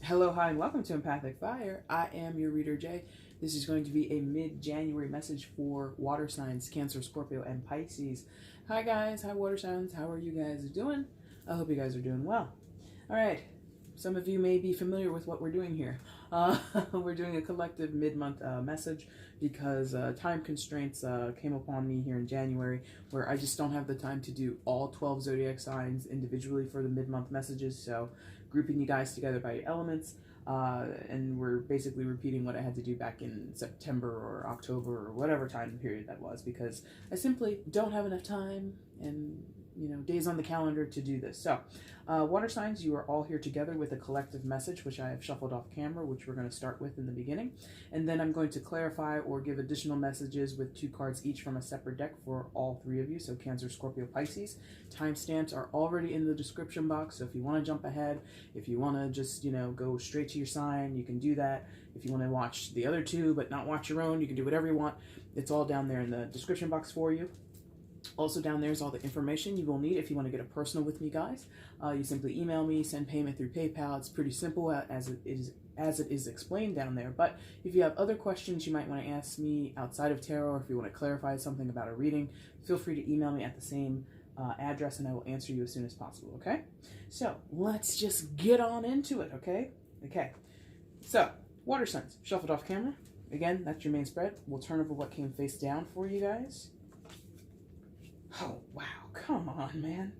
Hello, hi, and welcome to EmpathicFire. I am your reader, Jay. This is going to be a mid-January message for water signs, Cancer, Scorpio, and Pisces. Hi, guys. Hi, water signs. How are you guys doing? I hope you guys are doing well. All right. Some of you may be familiar with what we're doing here. We're doing a collective mid-month message because time constraints came upon me here in January where I just don't have the time to do all 12 zodiac signs individually for the mid-month messages. So grouping you guys together by elements, and we're basically repeating what I had to do back in September or October or whatever time period that was because I simply don't have enough time and days on the calendar to do this. So water signs, you are all here together with a collective message, which I have shuffled off camera, which we're going to start with in the beginning. And then I'm going to clarify or give additional messages with 2 cards each from a separate deck for all 3 of you. So Cancer, Scorpio, Pisces. Timestamps are already in the description box. So if you want to jump ahead, if you want to just, go straight to your sign, you can do that. If you want to watch the other 2, but not watch your own, you can do whatever you want. It's all down there in the description box for you. Also down there is all the information you will need if you want to get a personal with me, guys. You simply email me, send payment through PayPal. It's pretty simple as it is explained down there. But if you have other questions you might want to ask me outside of tarot, or if you want to clarify something about a reading, feel free to email me at the same address and I will answer you as soon as possible, okay? So let's just get on into it, okay? Okay, so water signs, shuffled off camera. Again, that's your main spread. We'll turn over what came face down for you guys. Oh, wow. Come on, man.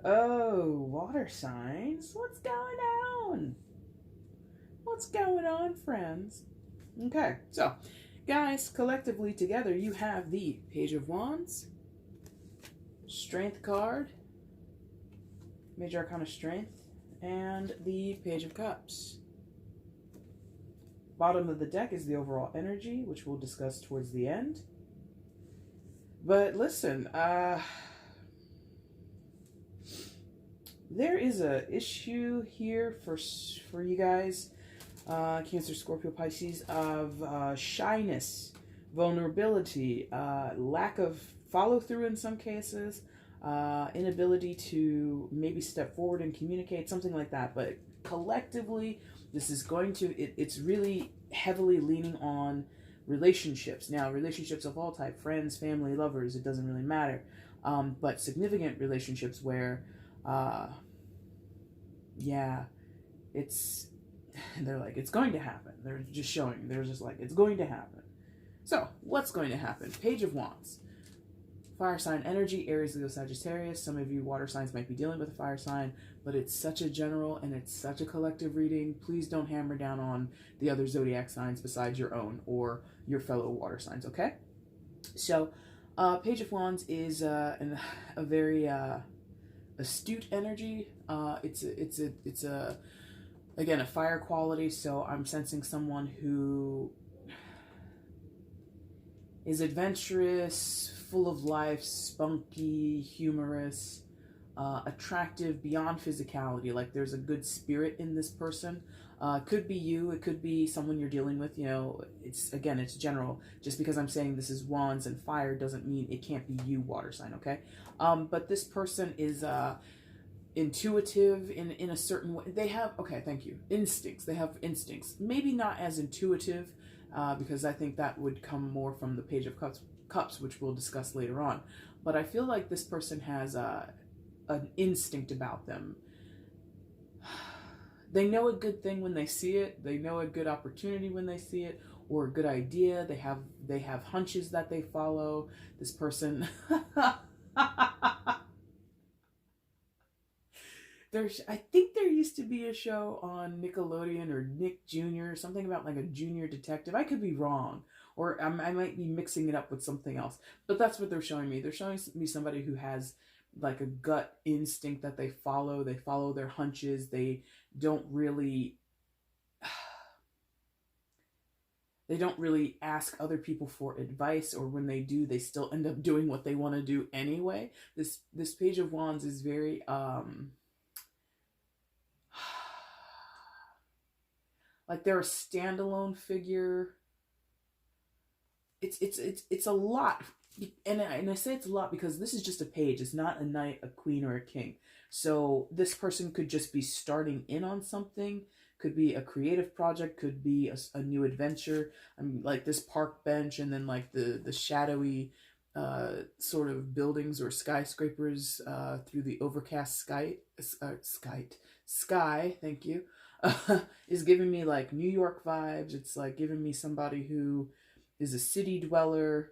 Oh, water signs. What's going on? What's going on, friends? Okay, so, guys, collectively together, you have the Page of Wands, Strength card, Major Arcana Strength, and the Page of Cups. Bottom of the deck is the overall energy, which we'll discuss towards the end. But listen, there is a issue here for you guys, Cancer, Scorpio, Pisces, of shyness, vulnerability, lack of follow-through in some cases, inability to maybe step forward and communicate, something like that. But collectively, this is going to, it's really heavily leaning on relationships. Now, relationships of all type, friends, family, lovers, it doesn't really matter. But significant relationships where, yeah, they're like, it's going to happen. They're just showing, they're just like, it's going to happen. So, what's going to happen? Page of Wands. Fire sign energy, Aries, Leo, Sagittarius. Some of you water signs might be dealing with a fire sign, but it's such a general and it's such a collective reading. Please don't hammer down on the other zodiac signs besides your own or your fellow water signs, okay? So, Page of Wands is a very astute energy. It's again, a fire quality, so I'm sensing someone who is adventurous, full of life, spunky, humorous, attractive beyond physicality. Like there's a good spirit in this person. Could be you, it could be someone you're dealing with. It's general. Just because I'm saying this is wands and fire doesn't mean it can't be you, water sign, okay? But this person is intuitive in a certain way. They have, okay, thank you, instincts. They have instincts. Maybe not as intuitive, because I think that would come more from the Page of Cups, which we'll discuss later on. But I feel like this person has an instinct about them. They know a good thing when they see it. They know a good opportunity when they see it, or a good idea. They have hunches that they follow. This person. I think there used to be a show on Nickelodeon or Nick Jr., something about like a junior detective. I could be wrong, or I might be mixing it up with something else. But that's what they're showing me. They're showing me somebody who has like a gut instinct that they follow. They follow their hunches. They don't really ask other people for advice, or when they do, they still end up doing what they want to do anyway. This Page of Wands is very like they're a standalone figure. It's a lot and I say it's a lot because this is just a page. It's not a knight, a queen, or a king. So this person could just be starting in on something. Could be a creative project. Could be a new adventure. I mean, like this park bench, and then like the shadowy sort of buildings or skyscrapers through the overcast sky. Thank you. Is giving me like New York vibes. It's like giving me somebody who is a city dweller.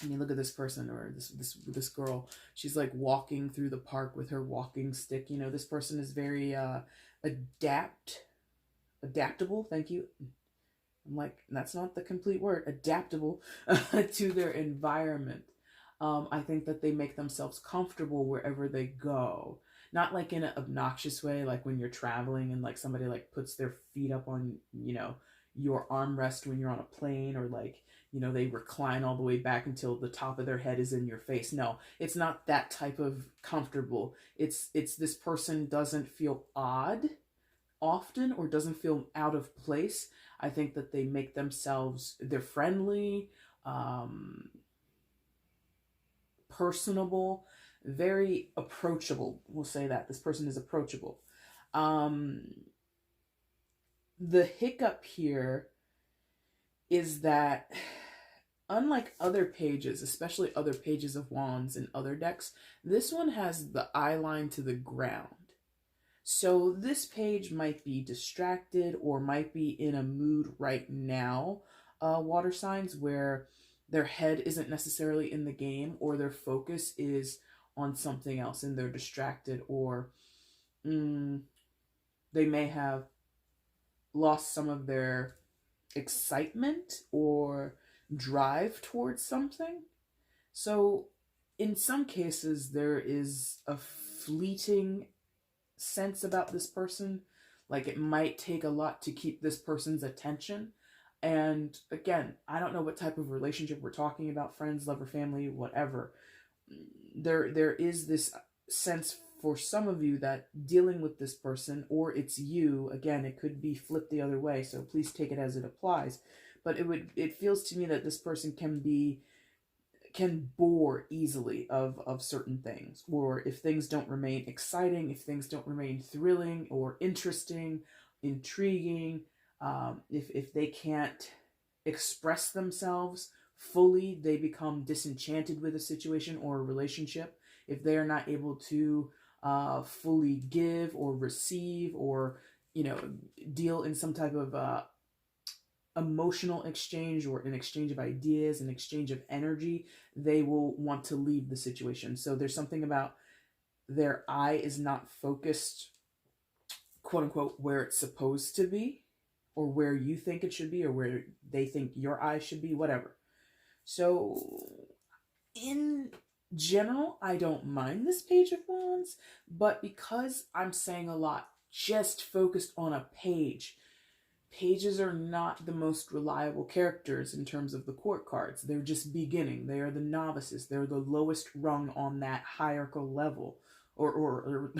I mean, look at this person, or this girl. She's like walking through the park with her walking stick. You know, this person is very adaptable. Thank you. I'm like, that's not the complete word. Adaptable to their environment. I think that they make themselves comfortable wherever they go. Not like in an obnoxious way, like when you're traveling and like somebody like puts their feet up on, you know, your armrest when you're on a plane, or like, you know, they recline all the way back until the top of their head is in your face. No, it's not that type of comfortable. It's this person doesn't feel odd often, or doesn't feel out of place. I think that they make themselves, they're friendly, personable, very approachable. We'll say that this person is approachable. The hiccup here is that unlike other pages, especially other pages of wands in other decks, this one has the eye line to the ground. So this page might be distracted, or might be in a mood right now, water signs, where their head isn't necessarily in the game, or their focus is on something else and they're distracted, or they may have lost some of their excitement or drive towards something. So in some cases, there is a fleeting sense about this person. Like it might take a lot to keep this person's attention. And again, I don't know what type of relationship we're talking about, friends, lover, family, whatever. There is this sense for some of you that dealing with this person, or it's you, again, it could be flipped the other way, so please take it as it applies. But it feels to me that this person can bore easily of certain things, or if things don't remain exciting, if things don't remain thrilling or interesting, intriguing, if they can't express themselves fully, they become disenchanted with a situation or a relationship. If they are not able to fully give or receive, or, you know, deal in some type of emotional exchange, or an exchange of ideas, an exchange of energy, they will want to leave the situation. So there's something about their eye is not focused, quote unquote, where it's supposed to be, or where you think it should be, or where they think your eye should be, whatever. So in general, I don't mind this Page of Wands, but because I'm saying a lot just focused on a page, pages are not the most reliable characters in terms of the court cards. They're just beginning. They are the novices. They're the lowest rung on that hierarchical level, or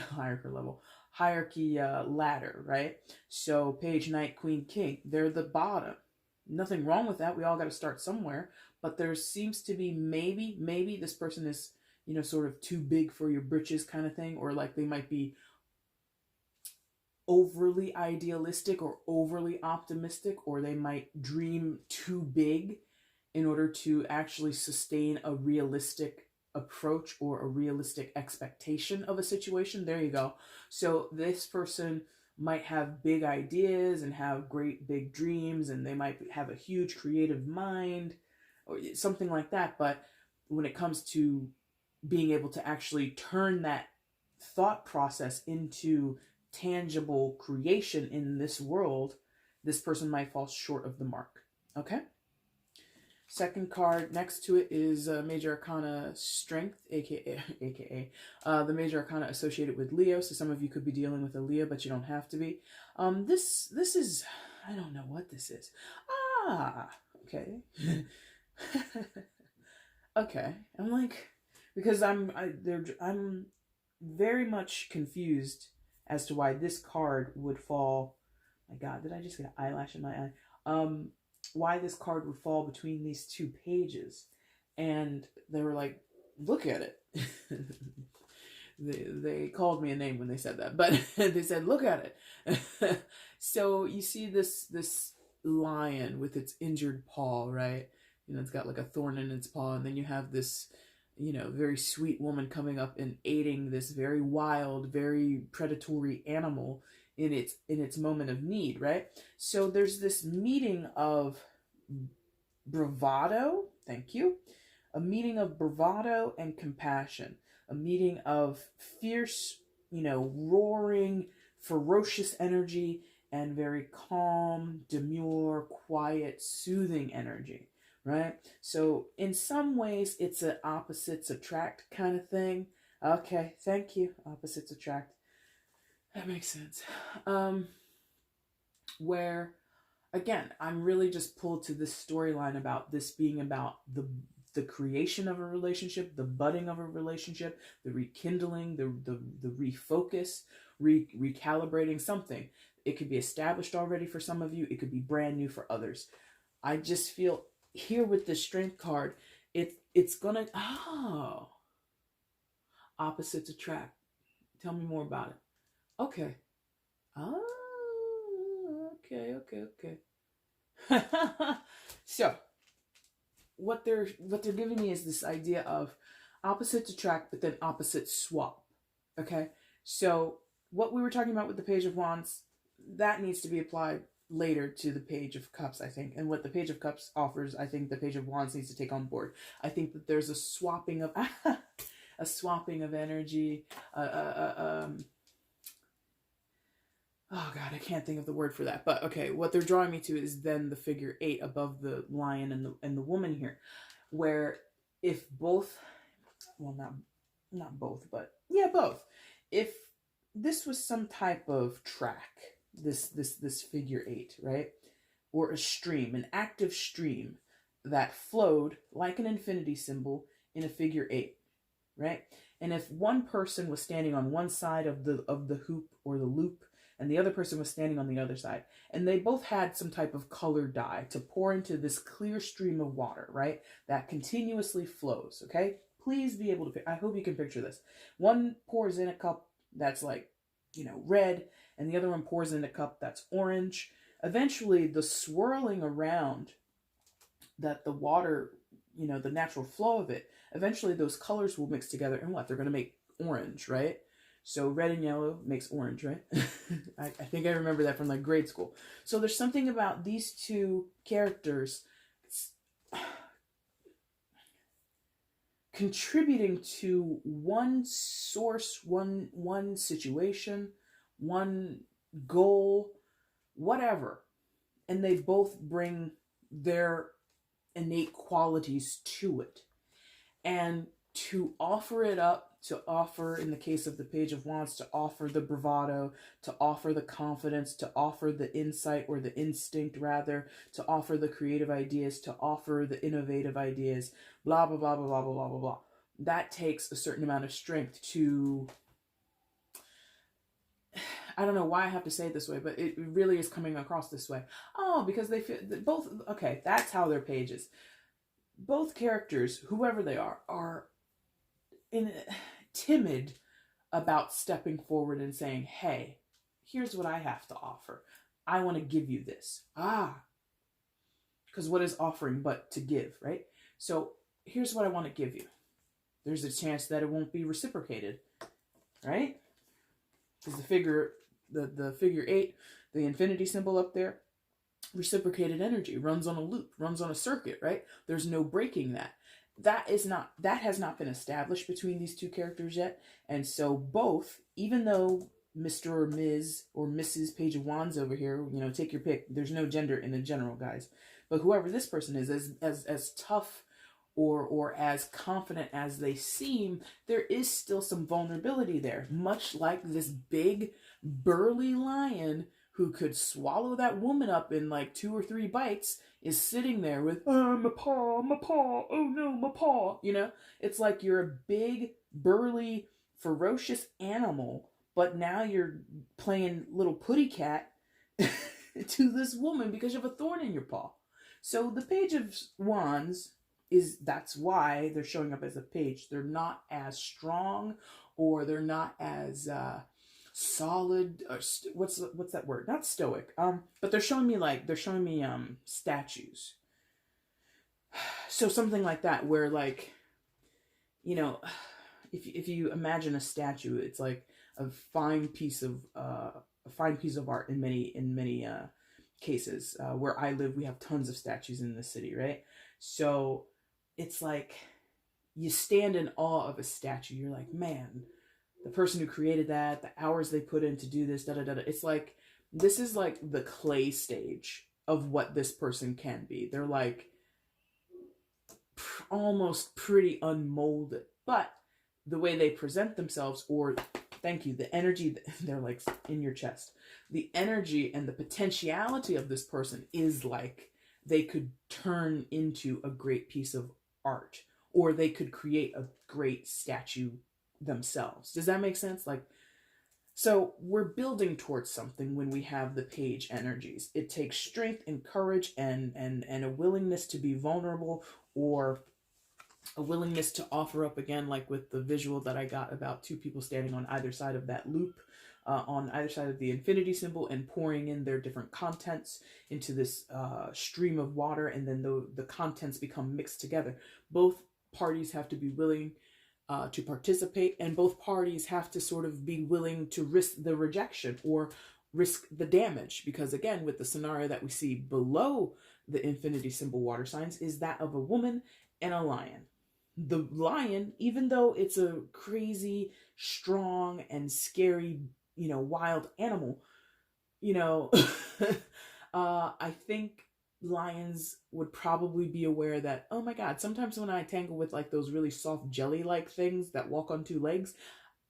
hierarchy ladder, right? So page, knight, queen, king, they're the bottom. Nothing wrong with that. We all got to start somewhere. But there seems to be maybe this person is, you know, sort of too big for your britches kind of thing, or like they might be overly idealistic or overly optimistic, or they might dream too big in order to actually sustain a realistic approach or a realistic expectation of a situation. There you go. So this person might have big ideas and have great big dreams, and they might have a huge creative mind or something like that. But when it comes to being able to actually turn that thought process into tangible creation in this world, this person might fall short of the mark. Okay? Second card next to it is Major Arcana Strength, aka the Major Arcana associated with Leo. So some of you could be dealing with a Leo, but you don't have to be. This is, I don't know what this is. Okay. Okay. I'm like, because I'm very much confused as to why this card would fall. My God, did I just get an eyelash in my eye? Why this card would fall between these two pages. And they were like, look at it. They called me a name when they said that, but they said, look at it. So you see this lion with its injured paw, right? You know, it's got like a thorn in its paw, and then you have this, you know, very sweet woman coming up and aiding this very wild, very predatory animal in its moment of need, right? So there's this meeting of bravado, thank you, a meeting of bravado and compassion, a meeting of fierce, you know, roaring, ferocious energy and very calm, demure, quiet, soothing energy, right? So in some ways, it's an opposites attract kind of thing. Okay, thank you. Opposites attract. That makes sense. Where, again, I'm really just pulled to this storyline about this being about the creation of a relationship, the budding of a relationship, the rekindling, the refocus, recalibrating something. It could be established already for some of you. It could be brand new for others. I just feel here with the Strength card, it's gonna, oh, opposites attract. Tell me more about it. Okay. Oh, okay. So what they're giving me is this idea of opposites attract, but then opposites swap. Okay, so what we were talking about with the Page of Wands, that needs to be applied later to the Page of Cups, I think. And what the Page of Cups offers, I think the Page of Wands needs to take on board. I think that there's a swapping of a swapping of energy. Oh God, I can't think of the word for that. But okay, what they're drawing me to is then the figure 8 above the lion and the woman here, where if both, well, not both, but yeah, both. If this was some type of track, this figure 8, right, or a stream, an active stream that flowed like an infinity symbol in a figure 8, right, and if one person was standing on one side of the hoop or the loop, and the other person was standing on the other side, and they both had some type of color dye to pour into this clear stream of water, right, that continuously flows, okay? Please be able to, I hope you can picture this. One pours in a cup that's like, you know, red, and the other one pours in a cup that's orange. Eventually, the swirling around that the water, you know, the natural flow of it, eventually those colors will mix together, and what? They're going to make orange, right? So red and yellow makes orange, right? I think I remember that from like grade school. So there's something about these two characters contributing to one source, one situation, one goal, whatever. And they both bring their innate qualities to it. And to offer it up, to offer, in the case of the Page of Wands, to offer the bravado, to offer the confidence, to offer the insight or the instinct rather, to offer the creative ideas, to offer the innovative ideas, blah, blah, blah, blah, blah, blah, blah, blah. That takes a certain amount of strength to, I don't know why I have to say it this way, but it really is coming across this way. Oh, because they feel both, okay, that's how their pages. Both characters, whoever they are timid about stepping forward and saying, hey, here's what I have to offer. I want to give you this. Because what is offering but to give, right? So here's what I want to give you. There's a chance that it won't be reciprocated, right? Because the figure 8, the infinity symbol up there, reciprocated energy, runs on a loop, runs on a circuit, right? There's no breaking that. That has not been established between these two characters yet. And so both, even though Mr. or Ms. or Mrs. Page of Wands over here, you know, take your pick. There's no gender in the general, guys. But whoever this person is, as tough or as confident as they seem, there is still some vulnerability there. Much like this big, burly lion who could swallow that woman up in like 2 or 3 bites is sitting there with, oh, my paw, oh no, my paw. You know, it's like you're a big, burly, ferocious animal, but now you're playing little putty cat to this woman because you have a thorn in your paw. So the Page of Wands that's why they're showing up as a page. They're not as strong, or they're not as solid, or what's that word? Not stoic. But they're showing me statues. So something like that, where like, you know, if you imagine a statue, it's like a fine piece of art in many cases. Where I live, we have tons of statues in the city, right? So it's like you stand in awe of a statue. You're like, man, the person who created that, the hours they put in to do this, da da da da. It's like, this is like the clay stage of what this person can be. They're like almost pretty unmolded, but the way they present themselves, or thank you, the energy, they're like in your chest. The energy and the potentiality of this person is like they could turn into a great piece of art, or they could create a great statue themselves. Does that make sense? Like, so we're building towards something when we have the page energies. It takes strength and courage and a willingness to be vulnerable, or a willingness to offer up, again, like with the visual that I got about two people standing on either side of that loop, on either side of the infinity symbol, and pouring in their different contents into this stream of water, and then the contents become mixed together. Both parties have to be willing to participate, and both parties have to sort of be willing to risk the rejection or risk the damage, because again, with the scenario that we see below the infinity symbol water signs, is that of a woman and a lion. The lion, even though it's a crazy, strong, and scary, wild animal, I think lions would probably be aware that, oh my God, sometimes when I tangle with like those really soft jelly-like things that walk on two legs,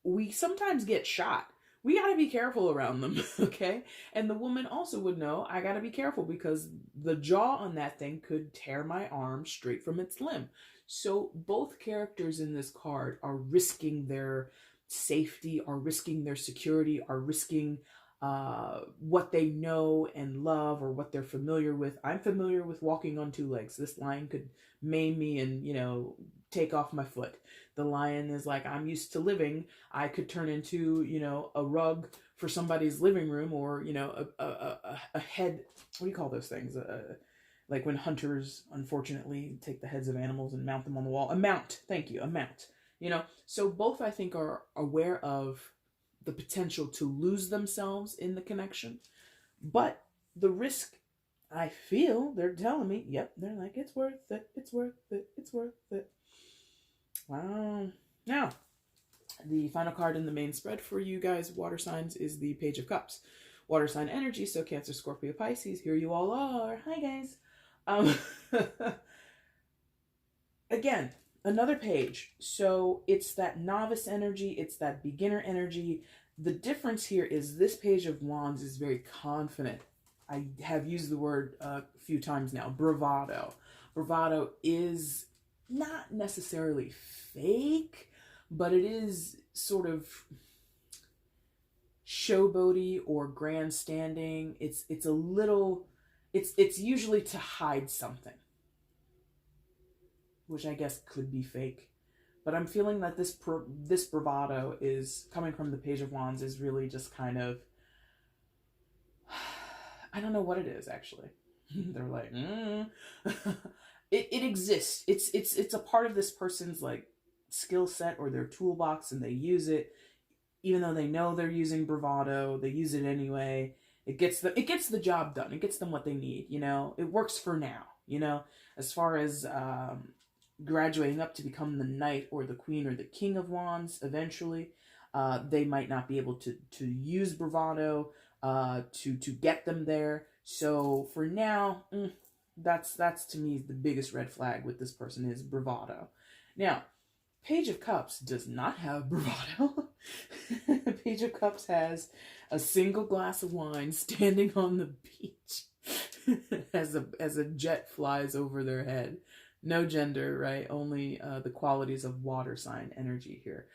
we sometimes get shot. We got to be careful around them, okay? And the woman also would know, I got to be careful because the jaw on that thing could tear my arm straight from its limb. So both characters in this card are risking their safety, are risking their security, are risking what they know and love, or what they're familiar with. I'm familiar with walking on two legs. This lion could maim me and, take off my foot. The lion is like, I'm used to living. I could turn into, a rug for somebody's living room, or, a head. What do you call those things? Like when hunters, unfortunately, take the heads of animals and mount them on the wall. A mount. Thank you. A mount. So both, I think, are aware of the potential to lose themselves in the connection. But the risk, I feel, they're telling me, yep, they're like, it's worth it. It's worth it. It's worth it. Wow. Now, the final card in the main spread for you guys, water signs, is the Page of Cups. Water sign energy, so Cancer, Scorpio, Pisces, here you all are. Hi, guys. Again, another page. So it's that novice energy, it's that beginner energy. The difference here is this Page of Wands is very confident. I have used the word a few times now, bravado. Bravado is not necessarily fake, but it is sort of showboaty or grandstanding. It's a little, it's usually to hide something, which I guess could be fake. But I'm feeling that this bravado is coming from the Page of Wands is really just kind of, I don't know what it is, actually. They're like, it exists. It's a part of this person's like skill set or their toolbox, and they use it even though they know they're using bravado. They use it anyway. It gets the job done. It gets them what they need. It works for now. As far as graduating up to become the Knight or the Queen or the King of Wands eventually, they might not be able to use bravado to get them there. So for now, that's to me the biggest red flag with this person is bravado. Now, Page of Cups does not have bravado. Page of Cups has a single glass of wine standing on the beach as a jet flies over their head. No gender, right? Only the qualities of water sign energy here.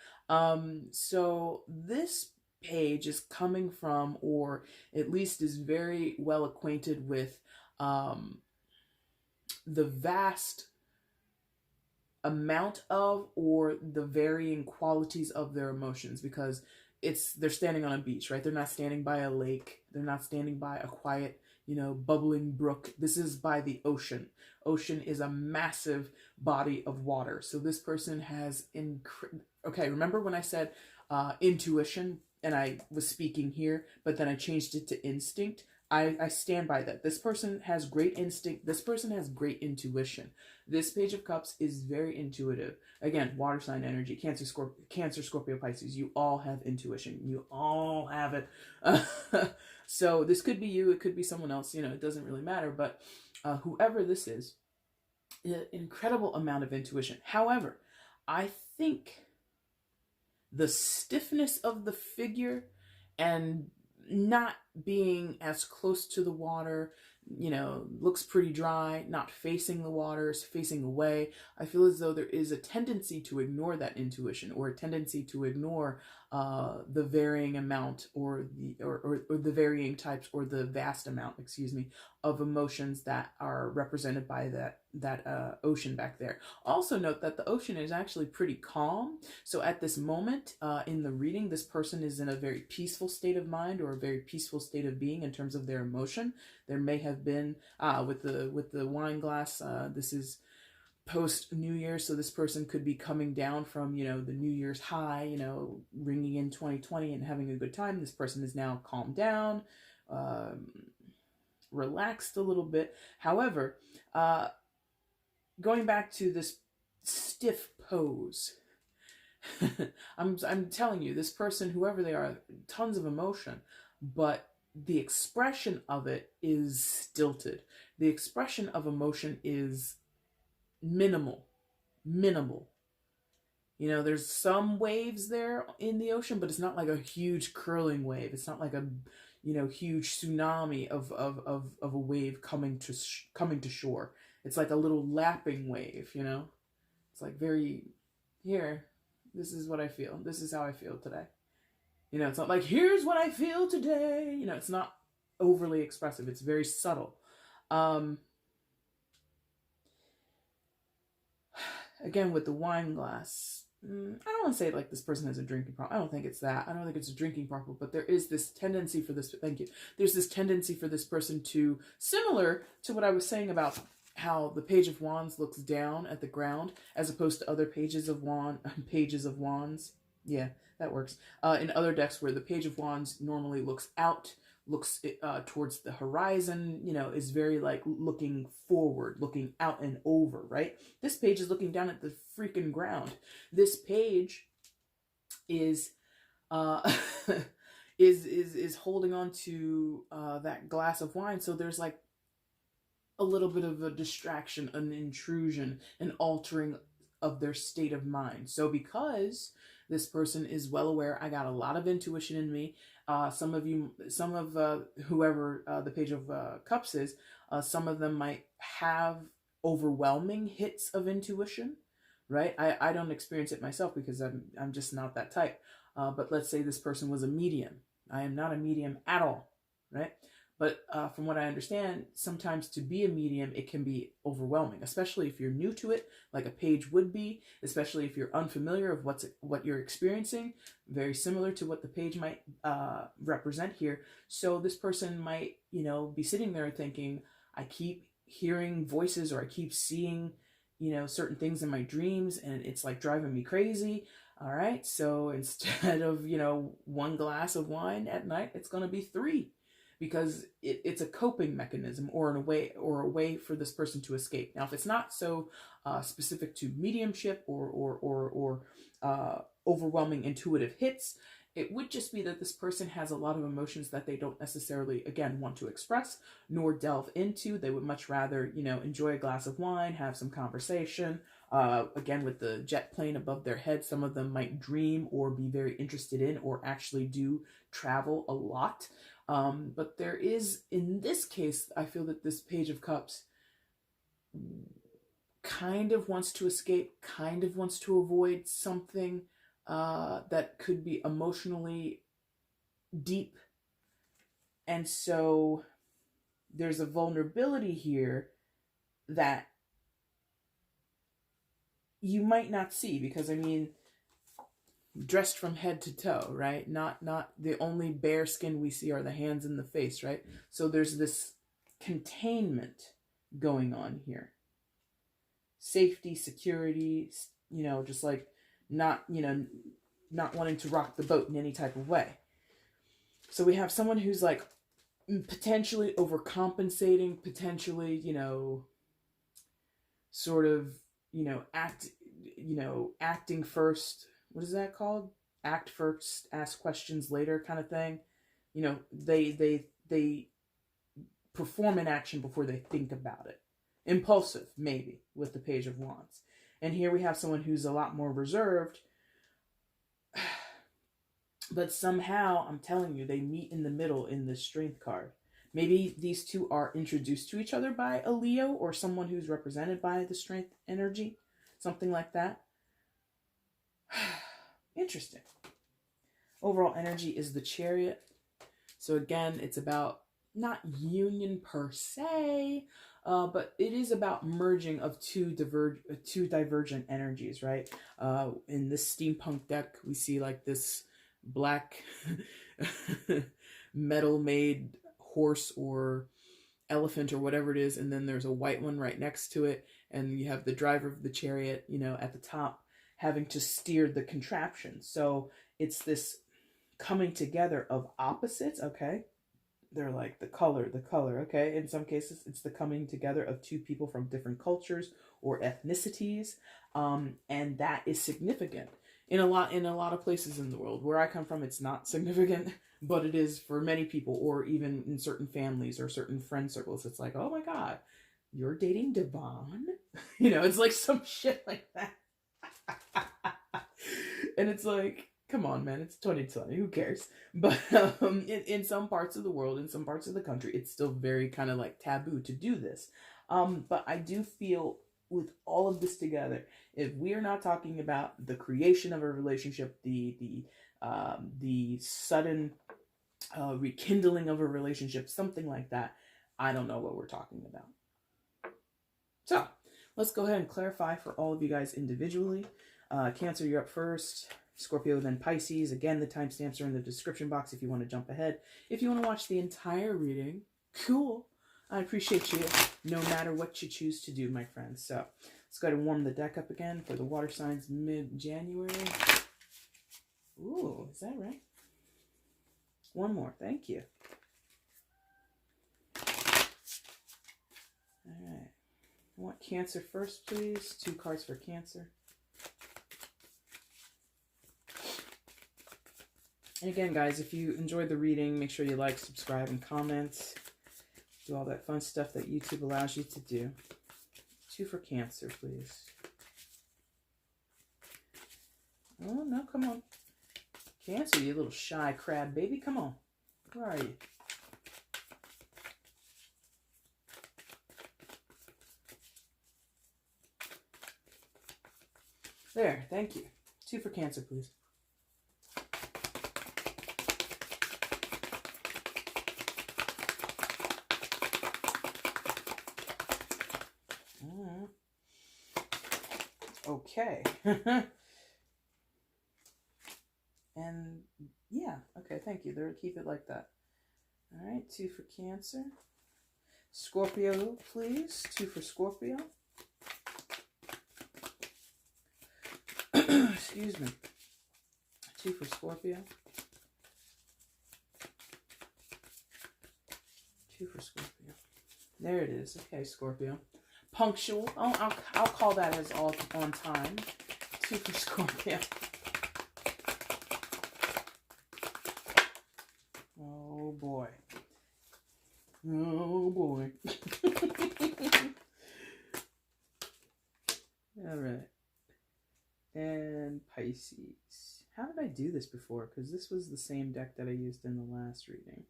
So this page is coming from, or at least is very well acquainted with, the vast amount of or the varying qualities of their emotions, because they're standing on a beach, right? They're not standing by a lake. They're not standing by a quiet, bubbling brook. This is by the ocean. Ocean is a massive body of water. So this person has okay, remember when I said intuition, and I was speaking here, but then I changed it to instinct? I stand by that. This person has great instinct. This person has great intuition. This Page of Cups is very intuitive. Again, water sign energy, Cancer, Scorpio, Pisces. You all have intuition. You all have it. So this could be you. It could be someone else. It doesn't really matter. But whoever this is, an incredible amount of intuition. However, I think the stiffness of the figure and not being as close to the water, looks pretty dry, not facing the water, facing away. I feel as though there is a tendency to ignore that intuition, or a tendency to ignore the varying amount, or the varying types, or the vast amount, of emotions that are represented by that ocean back there. Also note that the ocean is actually pretty calm. So at this moment in the reading, this person is in a very peaceful state of mind, or a very peaceful state of being in terms of their emotion. There may have been with the wine glass. This is post New Year, so this person could be coming down from the New Year's high, ringing in 2020 and having a good time. This person is now calmed down, relaxed a little bit. However, going back to this stiff pose, I'm telling you, this person, whoever they are, tons of emotion, but the expression of it is stilted. The expression of emotion is minimal. There's some waves there in the ocean, but it's not like a huge curling wave. It's not like a huge tsunami of a wave coming to shore. It's like a little lapping wave. It's like very, here, this is what I feel. This is how I feel today. It's not like, here's what I feel today. It's not overly expressive. It's very subtle. Again, with the wine glass, I don't want to say like this person has a drinking problem. I don't think it's that. I don't think it's a drinking problem, but there is this tendency for this, thank you. There's this tendency for this person to, similar to what I was saying about how the Page of Wands looks down at the ground, as opposed to other pages of wands. Yeah, that works. In other decks where the Page of Wands normally looks out, looks towards the horizon, is very like looking forward, looking out and over, right? This page is looking down at the freaking ground. This page is is holding on to that glass of wine. So there's like a little bit of a distraction, an intrusion, an altering of their state of mind. So because this person is well aware, I got a lot of intuition in me. Some of whoever the Page of Cups is, some of them might have overwhelming hits of intuition, right? I don't experience it myself because I'm just not that type. But let's say this person was a medium. I am not a medium at all, right? But from what I understand, sometimes to be a medium, it can be overwhelming, especially if you're new to it, like a page would be, especially if you're unfamiliar of what you're experiencing, very similar to what the page might represent here. So this person might, be sitting there thinking, I keep hearing voices, or I keep seeing, certain things in my dreams, and it's like driving me crazy. All right, so instead of, one glass of wine at night, it's going to be 3. Because it's a coping mechanism, or a way for this person to escape. Now, if it's not so specific to mediumship or overwhelming intuitive hits, it would just be that this person has a lot of emotions that they don't necessarily, again, want to express nor delve into. They would much rather, enjoy a glass of wine, have some conversation. Again, with the jet plane above their head, some of them might dream or be very interested in, or actually do travel a lot. But there is, in this case, I feel that this Page of Cups kind of wants to escape, kind of wants to avoid something that could be emotionally deep. And so there's a vulnerability here that you might not see, because I mean, dressed from head to toe, right? Not the only bare skin we see are the hands and the face, right? So there's this containment going on here. Safety, security, you know, just like not, you know, not wanting to rock the boat in any type of way. So we have someone who's like potentially overcompensating, potentially, you know, sort of, you know, acting first. What is that called? Act first, ask questions later kind of thing. You know, they perform an action before they think about it. Impulsive, maybe, with the Page of Wands. And here we have someone who's a lot more reserved. But somehow, I'm telling you, they meet in the middle in the Strength card. Maybe these two are introduced to each other by a Leo or someone who's represented by the Strength energy. Something like that. Interesting. Overall energy is the Chariot. So again, it's about not union per se, but it is about merging of two divergent energies, right? In this steampunk deck, we see like this black metal made horse or elephant or whatever it is, and then there's a white one right next to it, and you have the driver of the chariot, you know, at the top having to steer the contraption. So it's this coming together of opposites, okay? They're like the color, okay? In some cases, it's the coming together of two people from different cultures or ethnicities, and that is significant. In a lot of places in the world. Where I come from, it's not significant, but it is for many people, or even in certain families or certain friend circles. It's like, oh my God, you're dating Devon? You know, it's like some shit like that. And it's like, come on, man, it's 2020, who cares? But in some parts of the world, in some parts of the country, it's still very kind of like taboo to do this. But I do feel with all of this together, if we are not talking about the creation of a relationship, the sudden rekindling of a relationship, something like that, I don't know what we're talking about. So let's go ahead and clarify for all of you guys individually. Cancer, you're up first. Scorpio, then Pisces. Again, the timestamps are in the description box if you want to jump ahead. If you want to watch the entire reading, cool. I appreciate you no matter what you choose to do, my friends. So let's go ahead and warm the deck up again for the water signs mid-January. Ooh, is that right? One more. Thank you. All right. I want Cancer first, please. 2 cards for Cancer. And again, guys, if you enjoyed the reading, make sure you like, subscribe, and comment. Do all that fun stuff that YouTube allows you to do. 2 for Cancer, please. Oh, no, come on. Cancer, you little shy crab baby. Come on. Where are you? There, thank you. 2 for Cancer, please. Okay. And yeah, okay, thank you. There, keep it like that. All right, 2 for Cancer. Scorpio, please. 2 for Scorpio. Excuse me. 2 for Scorpio. 2 for Scorpio. There it is. Okay, Scorpio. Punctual. Oh, I'll call that as all on time. 2 for Scorpio. Oh boy. Oh boy. All right. And Pisces. How did I do this before? Because this was the same deck that I used in the last reading.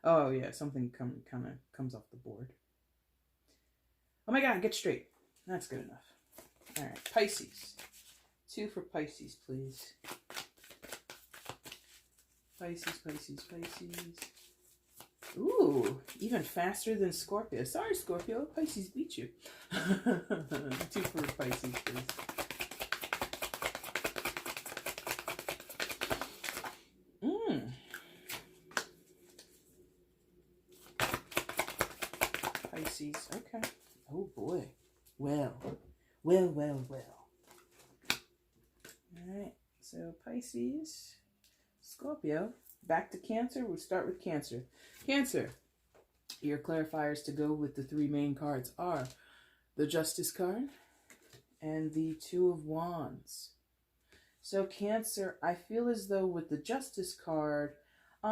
Oh yeah, something kind of comes off the board. Oh my God, get straight. That's good enough. All right, Pisces. 2 for Pisces, please. Pisces, Pisces, Pisces. Ooh, even faster than Scorpio. Sorry, Scorpio. Pisces beat you. 2 for Pisces, please. Pisces. Okay. Oh boy. Well. All right. So Pisces, Scorpio, back to Cancer. We'll start with Cancer. Cancer. Your clarifiers to go with the three main cards are the Justice card and the Two of Wands. So Cancer, I feel as though with the Justice card,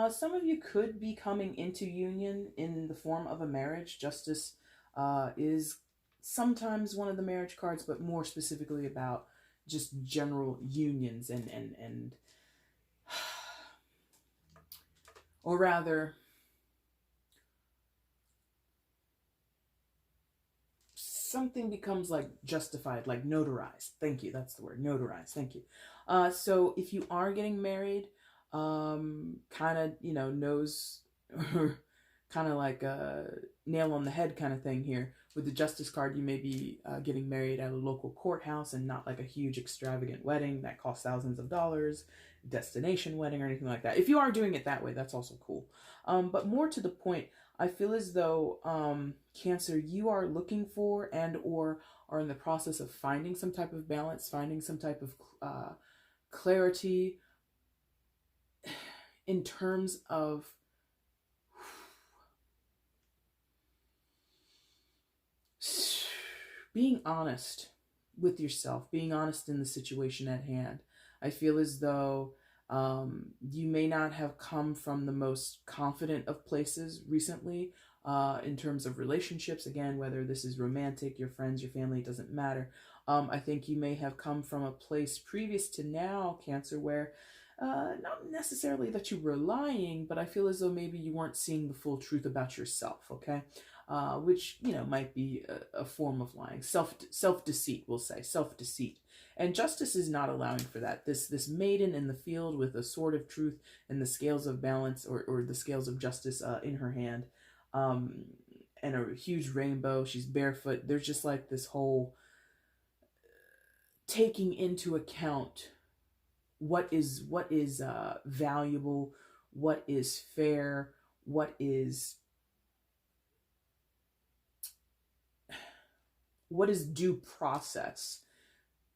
some of you could be coming into union in the form of a marriage. Justice is sometimes one of the marriage cards, but more specifically about just general unions and or rather, something becomes like justified, like notarized. Thank you. That's the word. Notarized. Thank you. So if you are getting married, kind of, nose, kind of like a nail on the head kind of thing here. With the Justice card, you may be getting married at a local courthouse and not like a huge extravagant wedding that costs thousands of dollars, destination wedding or anything like that. If you are doing it that way, that's also cool. But more to the point, I feel as though Cancer, you are looking for and or are in the process of finding some type of balance, finding some type of clarity in terms of being honest with yourself, being honest in the situation at hand. I feel as though you may not have come from the most confident of places recently in terms of relationships. Again, whether this is romantic, your friends, your family, it doesn't matter. I think you may have come from a place previous to now, Cancer, where not necessarily that you were lying, but I feel as though maybe you weren't seeing the full truth about yourself, okay? Which, might be a form of lying. Self-deceit, we'll say. Self-deceit. And Justice is not allowing for that. This maiden in the field with a sword of truth and the scales of balance or the scales of justice in her hand, and a huge rainbow. She's barefoot. There's just like this whole taking into account what is valuable, what is fair, what is due process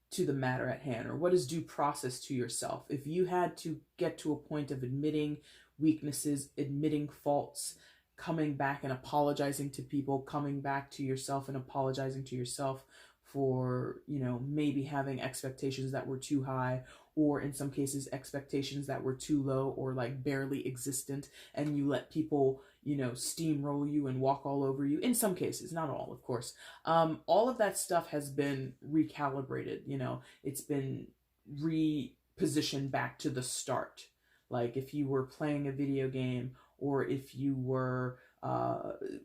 to the matter at hand, or what is due process to yourself. If you had to get to a point of admitting weaknesses, admitting faults, coming back and apologizing to people, coming back to yourself and apologizing to yourself for, maybe having expectations that were too high, or in some cases expectations that were too low or like barely existent, and you let people, steamroll you and walk all over you. In some cases, not all, of course. All of that stuff has been recalibrated, it's been repositioned back to the start. Like if you were playing a video game, or if you were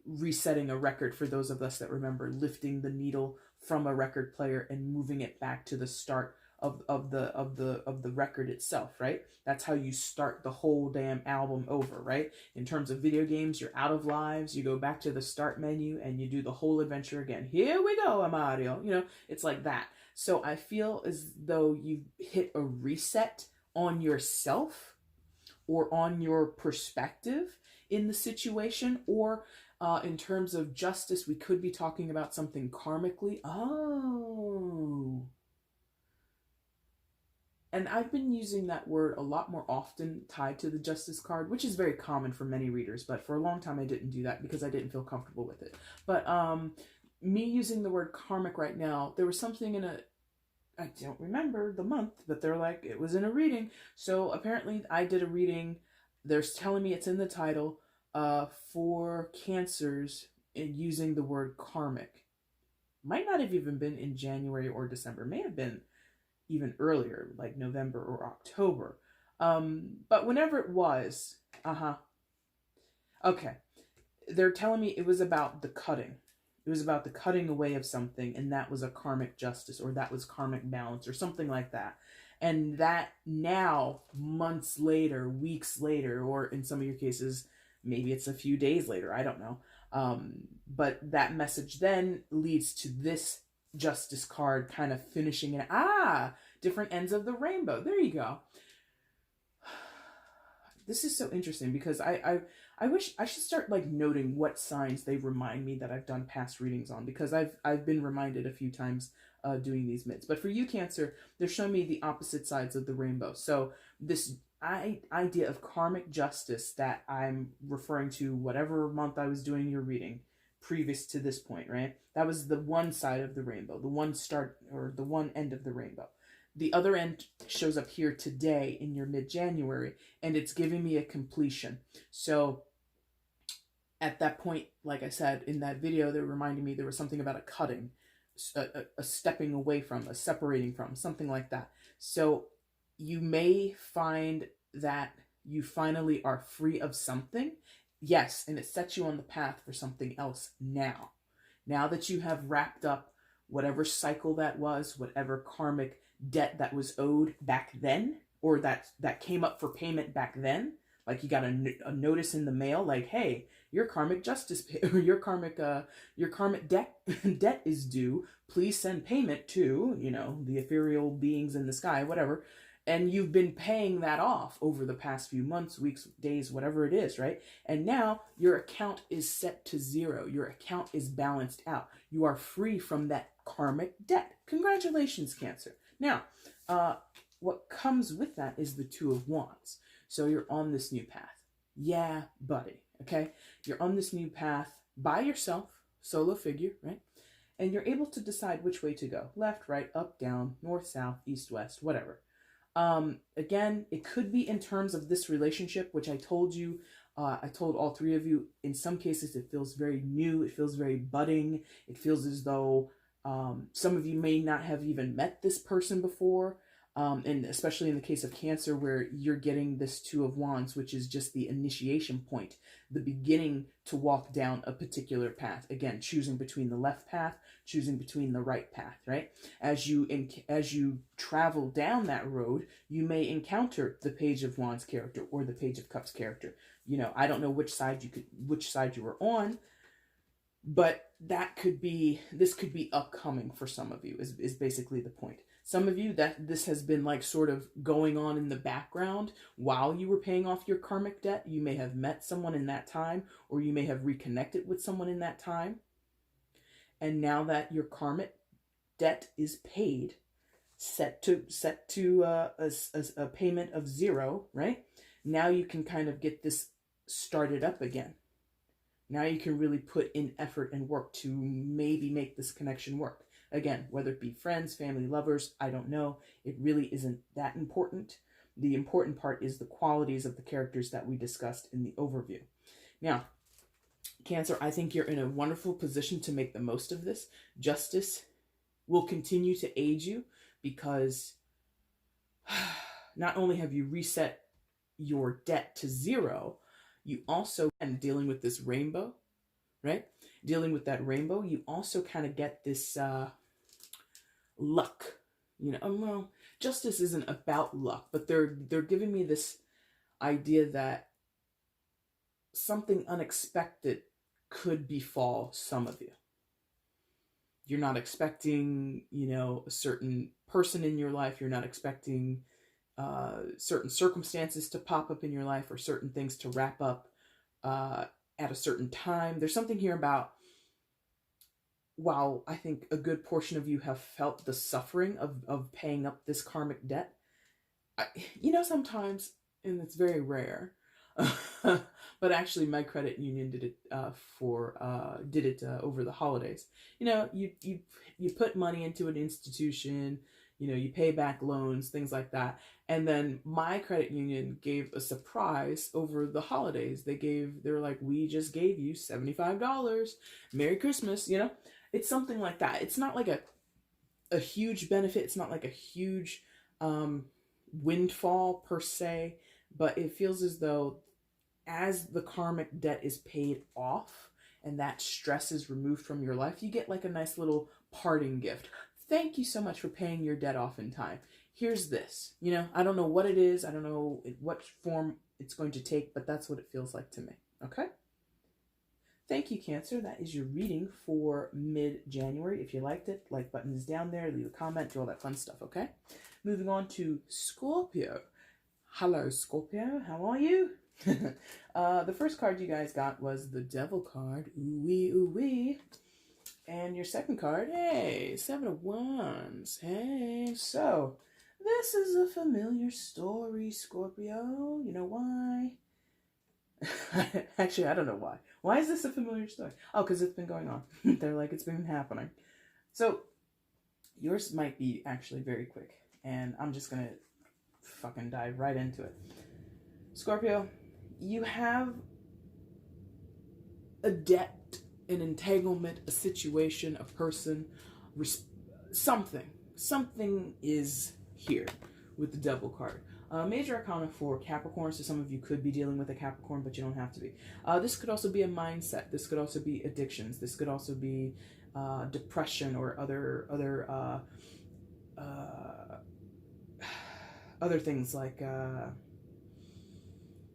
resetting a record, for those of us that remember lifting the needle from a record player and moving it back to the start of the record itself, right? That's how you start the whole damn album over, right? In terms of video games, you're out of lives, you go back to the start menu and you do the whole adventure again. Here we go, Mario. It's like that. So I feel as though you've hit a reset on yourself or on your perspective in the situation, or in terms of justice, we could be talking about something karmically. Oh. And I've been using that word a lot more often tied to the Justice card, which is very common for many readers, but for a long time I didn't do that because I didn't feel comfortable with it. But me using the word karmic right now, there was something I don't remember the month, but they're like, it was in a reading. So apparently I did a reading. They're telling me it's in the title for Cancers using the word karmic. Might not have even been in January or December. May have been even earlier, like November or October. But whenever it was, okay. They're telling me it was about the cutting. It was about the cutting away of something, and that was a karmic justice, or that was karmic balance, or something like that. And that now, months later, weeks later, or in some of your cases, maybe it's a few days later, I don't know. But that message then leads to this Justice card kind of finishing it. Different ends of the rainbow. There you go. This is so interesting because I wish I should start like noting what signs they remind me that I've done past readings on, because I've been reminded a few times doing these mids. But for you, Cancer, they're showing me the opposite sides of the rainbow. So this idea of karmic justice that I'm referring to, whatever month I was doing your reading previous to this point, right? That was the one side of the rainbow, the one start or the one end of the rainbow. The other end shows up here today in your mid-January, and it's giving me a completion. So at that point, like I said in that video, they reminded me there was something about a cutting, a stepping away from, a separating from, something like that. So you may find that you finally are free of something. Yes, and it sets you on the path for something else now. Now that you have wrapped up whatever cycle that was, whatever karmic debt that was owed back then, or that came up for payment back then, like you got a notice in the mail, like, hey, your karmic justice or your karmic debt is due. Please send payment to, you know, the ethereal beings in the sky, whatever. And you've been paying that off over the past few months, weeks, days, whatever it is, right? And now your account is set to zero. Your account is balanced out. You are free from that karmic debt. Congratulations, Cancer. Now, what comes with that is the Two of Wands. So you're on this new path. Yeah, buddy, okay? You're on this new path by yourself, solo figure, right? And you're able to decide which way to go. Left, right, up, down, north, south, east, west, whatever. Again, it could be in terms of this relationship, which I told you, I told all three of you, in some cases it feels very new, it feels very budding, it feels as though some of you may not have even met this person before, and especially in the case of Cancer, where you're getting this Two of Wands, which is just the initiation point, the beginning to walk down a particular path. Again, choosing between the left path, choosing between the right path, right? As you travel down that road, you may encounter the Page of Wands character or the Page of Cups character. You know, I don't know which side you were on, but this could be upcoming for some of you, is basically the point. Some of you, that this has been like sort of going on in the background while you were paying off your karmic debt. You may have met someone in that time, or you may have reconnected with someone in that time. And now that your karmic debt is paid, set to a payment of zero, right? Now you can kind of get this started up again. Now you can really put in effort and work to maybe make this connection work. Again, whether it be friends, family, lovers, I don't know. It really isn't that important. The important part is the qualities of the characters that we discussed in the overview. Now, Cancer, I think you're in a wonderful position to make the most of this. Justice will continue to aid you, because not only have you reset your debt to zero, you also, and dealing with this rainbow, right? Dealing with that rainbow, you also kind of get this luck. You know, well, justice isn't about luck, but they're giving me this idea that something unexpected could befall some of you. You're not expecting, you know, a certain person in your life. You're not expecting certain circumstances to pop up in your life, or certain things to wrap up at a certain time. There's something here about, while I think a good portion of you have felt the suffering of paying up this karmic debt, you know, sometimes, and it's very rare, but actually my credit union did it over the holidays. You know, you put money into an institution, you know, you pay back loans, things like that. And then my credit union gave a surprise over the holidays. They're like, we just gave you $75. Merry Christmas, you know? It's something like that. It's not like a huge benefit. It's not like a huge windfall per se, but it feels as though as the karmic debt is paid off and that stress is removed from your life, you get like a nice little parting gift. Thank you so much for paying your debt off in time. Here's this. You know, I don't know what it is. I don't know what form it's going to take, but that's what it feels like to me. Okay? Thank you, Cancer. That is your reading for mid-January. If you liked it, like button is down there. Leave a comment, do all that fun stuff, okay? Moving on to Scorpio. Hello, Scorpio. How are you? The first card you guys got was the Devil card. Ooh wee, ooh wee. And your second card, hey, Seven of Wands. Hey, so this is a familiar story, Scorpio. You know why? Actually, I don't know why. Why is this a familiar story? Oh, because it's been going on. They're like, it's been happening. So yours might be actually very quick, and I'm just gonna fucking dive right into it. Scorpio, you have a debt, an entanglement, a situation, a person, something is here with the Devil card. Major Arcana for Capricorn, so some of you could be dealing with a Capricorn, but you don't have to be. This could also be a mindset. This could also be addictions. This could also be depression or other things like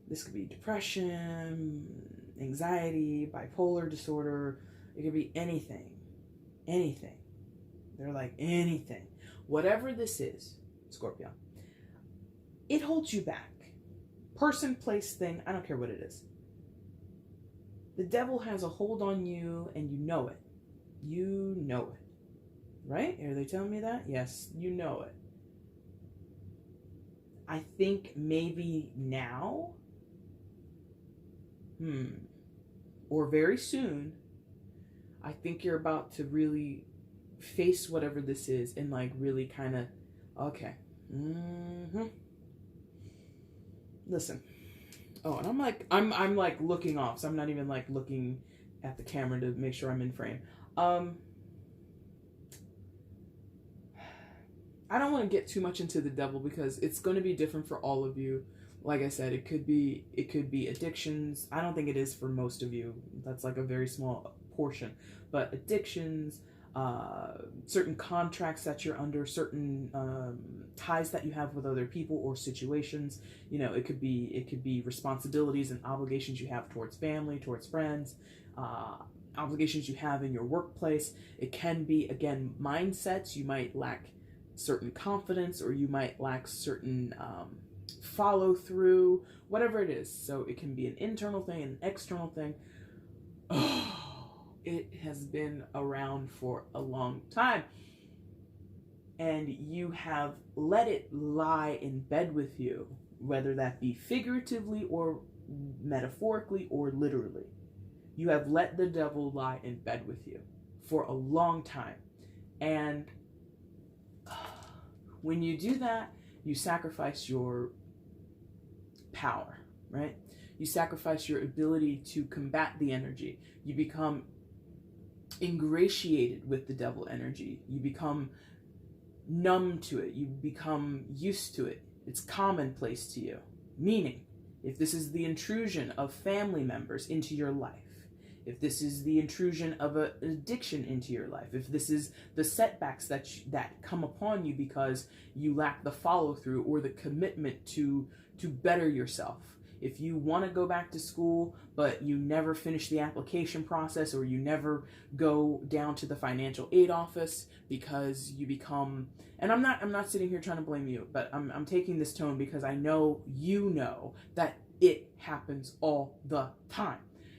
this could be depression, anxiety, bipolar disorder. It could be anything. They're like anything. Whatever this is, Scorpio, it holds you back. Person, place, thing, I don't care what it is. The devil has a hold on you and you know it. You know it. Right? Are they telling me that? Yes, you know it. I think maybe now, or very soon, I think you're about to really face whatever this is and like really kind of, okay. Listen. Oh, and I'm like looking off, so I'm not even like looking at the camera to make sure I'm in frame. I don't want to get too much into the devil because it's going to be different for all of you. Like I said, it could be addictions. I don't think it is for most of you. That's like a very small portion. But addictions, certain contracts that you're under, certain ties that you have with other people or situations. You know, it could be responsibilities and obligations you have towards family, towards friends, obligations you have in your workplace. It can be, again, mindsets. You might lack certain confidence, or you might lack certain follow through, whatever it is. So it can be an internal thing, an external thing. Oh, it has been around for a long time, and you have let it lie in bed with you, whether that be figuratively or metaphorically or literally. You have let the devil lie in bed with you for a long time, and when you do that, you sacrifice your power, right? You sacrifice your ability to combat the energy. You become ingratiated with the devil energy. You become numb to it. You become used to it. It's commonplace to you. Meaning, if this is the intrusion of family members into your life, if this is the intrusion of an addiction into your life, if this is the setbacks that come upon you because you lack the follow-through or the commitment to better yourself, if you want to go back to school but you never finish the application process, or you never go down to the financial aid office because you become, and I'm not sitting here trying to blame you, but I'm taking this tone because I know you know that it happens all the time.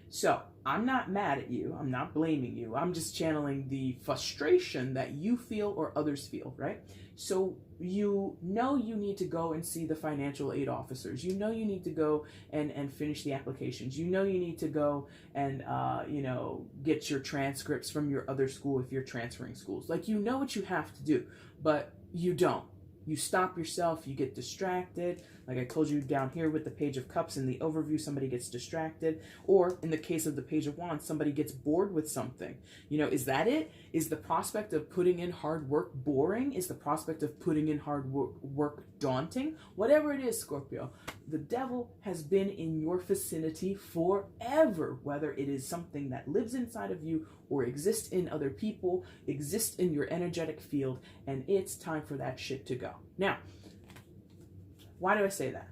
So I'm not mad at you. I'm not blaming you. I'm just channeling the frustration that you feel or others feel, right? So you know you need to go and see the financial aid officers. You know you need to go and finish the applications. You know you need to go and, get your transcripts from your other school if you're transferring schools. Like, you know what you have to do, but you don't. You stop yourself, you get distracted. Like I told you down here with the Page of Cups in the overview, somebody gets distracted. Or in the case of the Page of Wands, somebody gets bored with something. You know, is that it? Is the prospect of putting in hard work boring? Is the prospect of putting in hard work daunting? Whatever it is, Scorpio, the devil has been in your vicinity forever, whether it is something that lives inside of you or exists in other people, exists in your energetic field, and it's time for that shit to go. Now, why do I say that?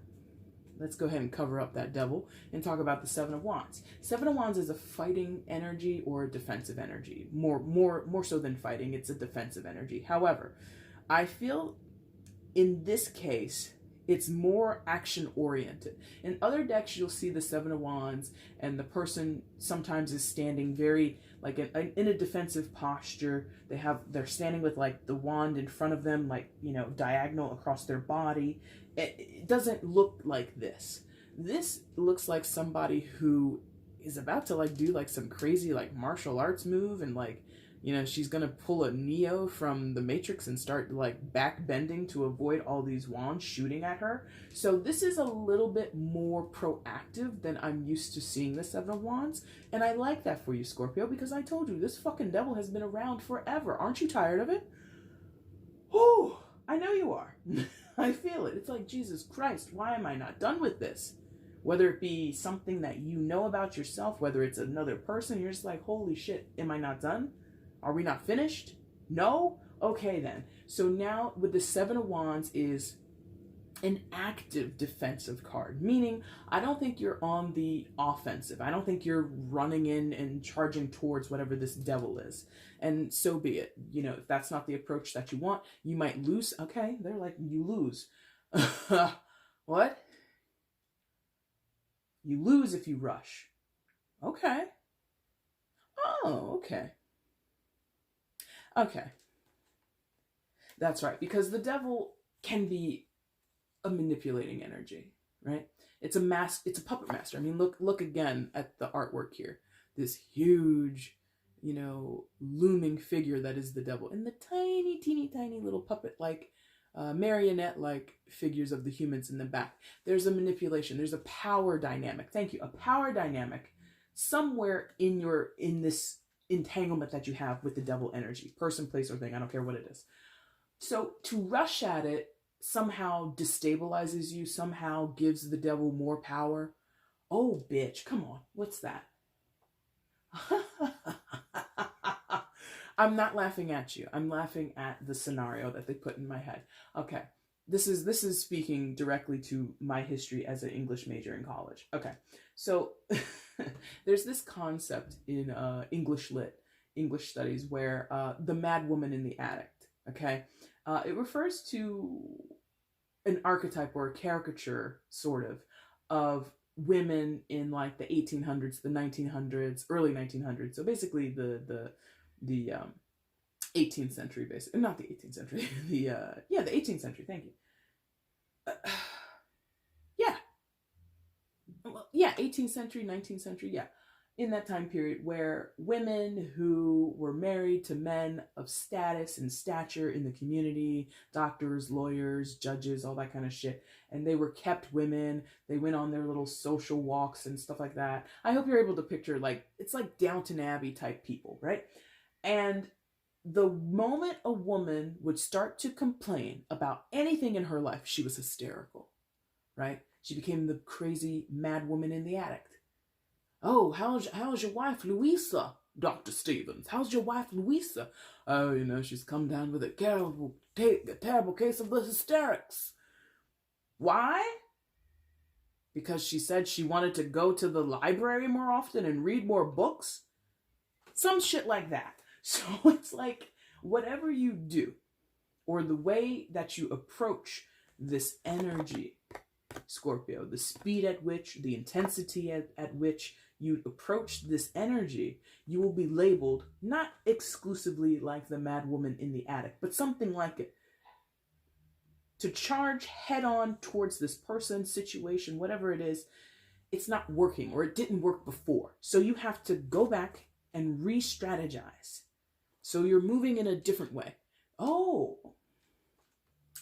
Let's go ahead and cover up that devil and talk about the Seven of Wands. Seven of Wands is a fighting energy or a defensive energy. More so than fighting, it's a defensive energy. However, I feel in this case, It's more action oriented. In other decks, you'll see the Seven of Wands, and the person sometimes is standing very like in a defensive posture. They're standing with like the wand in front of them, like, you know, diagonal across their body. It doesn't look like this. This looks like somebody who is about to like do like some crazy like martial arts move, and like, you know, she's gonna pull a Neo from the Matrix and start like back bending to avoid all these wands shooting at her. So this is a little bit more proactive than I'm used to seeing the Seven of Wands. And I like that for you, Scorpio, because I told you this fucking devil has been around forever. Aren't you tired of it? Oh, I know you are. I feel it. It's like, Jesus Christ, why am I not done with this? Whether it be something that you know about yourself, whether it's another person, you're just like, holy shit, am I not done? Are we not finished? No? Okay then. So now with the Seven of Wands is an active defensive card, meaning I don't think you're on the offensive. I don't think you're running in and charging towards whatever this devil is. And so be it. You know, if that's not the approach that you want, you might lose. Okay, they're like, you lose. What? You lose if you rush. Okay. Oh, okay. Okay. That's right, because the devil can be a manipulating energy, right? It's a puppet master. I mean, look again at the artwork here. This huge, you know, looming figure that is the devil, and the tiny, teeny, tiny little puppet like marionette like figures of the humans in the back. There's a manipulation, there's a power dynamic. Thank you. A power dynamic somewhere in this entanglement that you have with the devil energy, person, place, or thing. I don't care what it is. So to rush at it somehow destabilizes you, somehow gives the devil more power. Oh, bitch, come on. What's that? I'm not laughing at you. I'm laughing at the scenario that they put in my head. Okay. This is speaking directly to my history as an English major in college. Okay. So there's this concept in English studies where the mad woman in the attic, okay? It refers to an archetype or a caricature, sort of women in like the 1800s, the 1900s, early 1900s. So basically the 18th century, basically. Not the 18th century. The 18th century. Thank you. Yeah, 18th century, 19th century, yeah. In that time period where women who were married to men of status and stature in the community, doctors, lawyers, judges, all that kind of shit, and they were kept women, they went on their little social walks and stuff like that. I hope you're able to picture, like, it's like Downton Abbey type people, right? And the moment a woman would start to complain about anything in her life, she was hysterical, right? She became the crazy mad woman in the attic. Oh, how's your wife, Louisa, Dr. Stevens? How's your wife, Louisa? Oh, you know, she's come down with a terrible case of the hysterics. Why? Because she said she wanted to go to the library more often and read more books? Some shit like that. So it's like, whatever you do, or the way that you approach this energy, Scorpio, the speed at which, the intensity at which you approach this energy, you will be labeled not exclusively like the mad woman in the attic, but something like it. To charge head on towards this person, situation, whatever it is, it's not working, or it didn't work before. So you have to go back and re-strategize. So you're moving in a different way. Oh,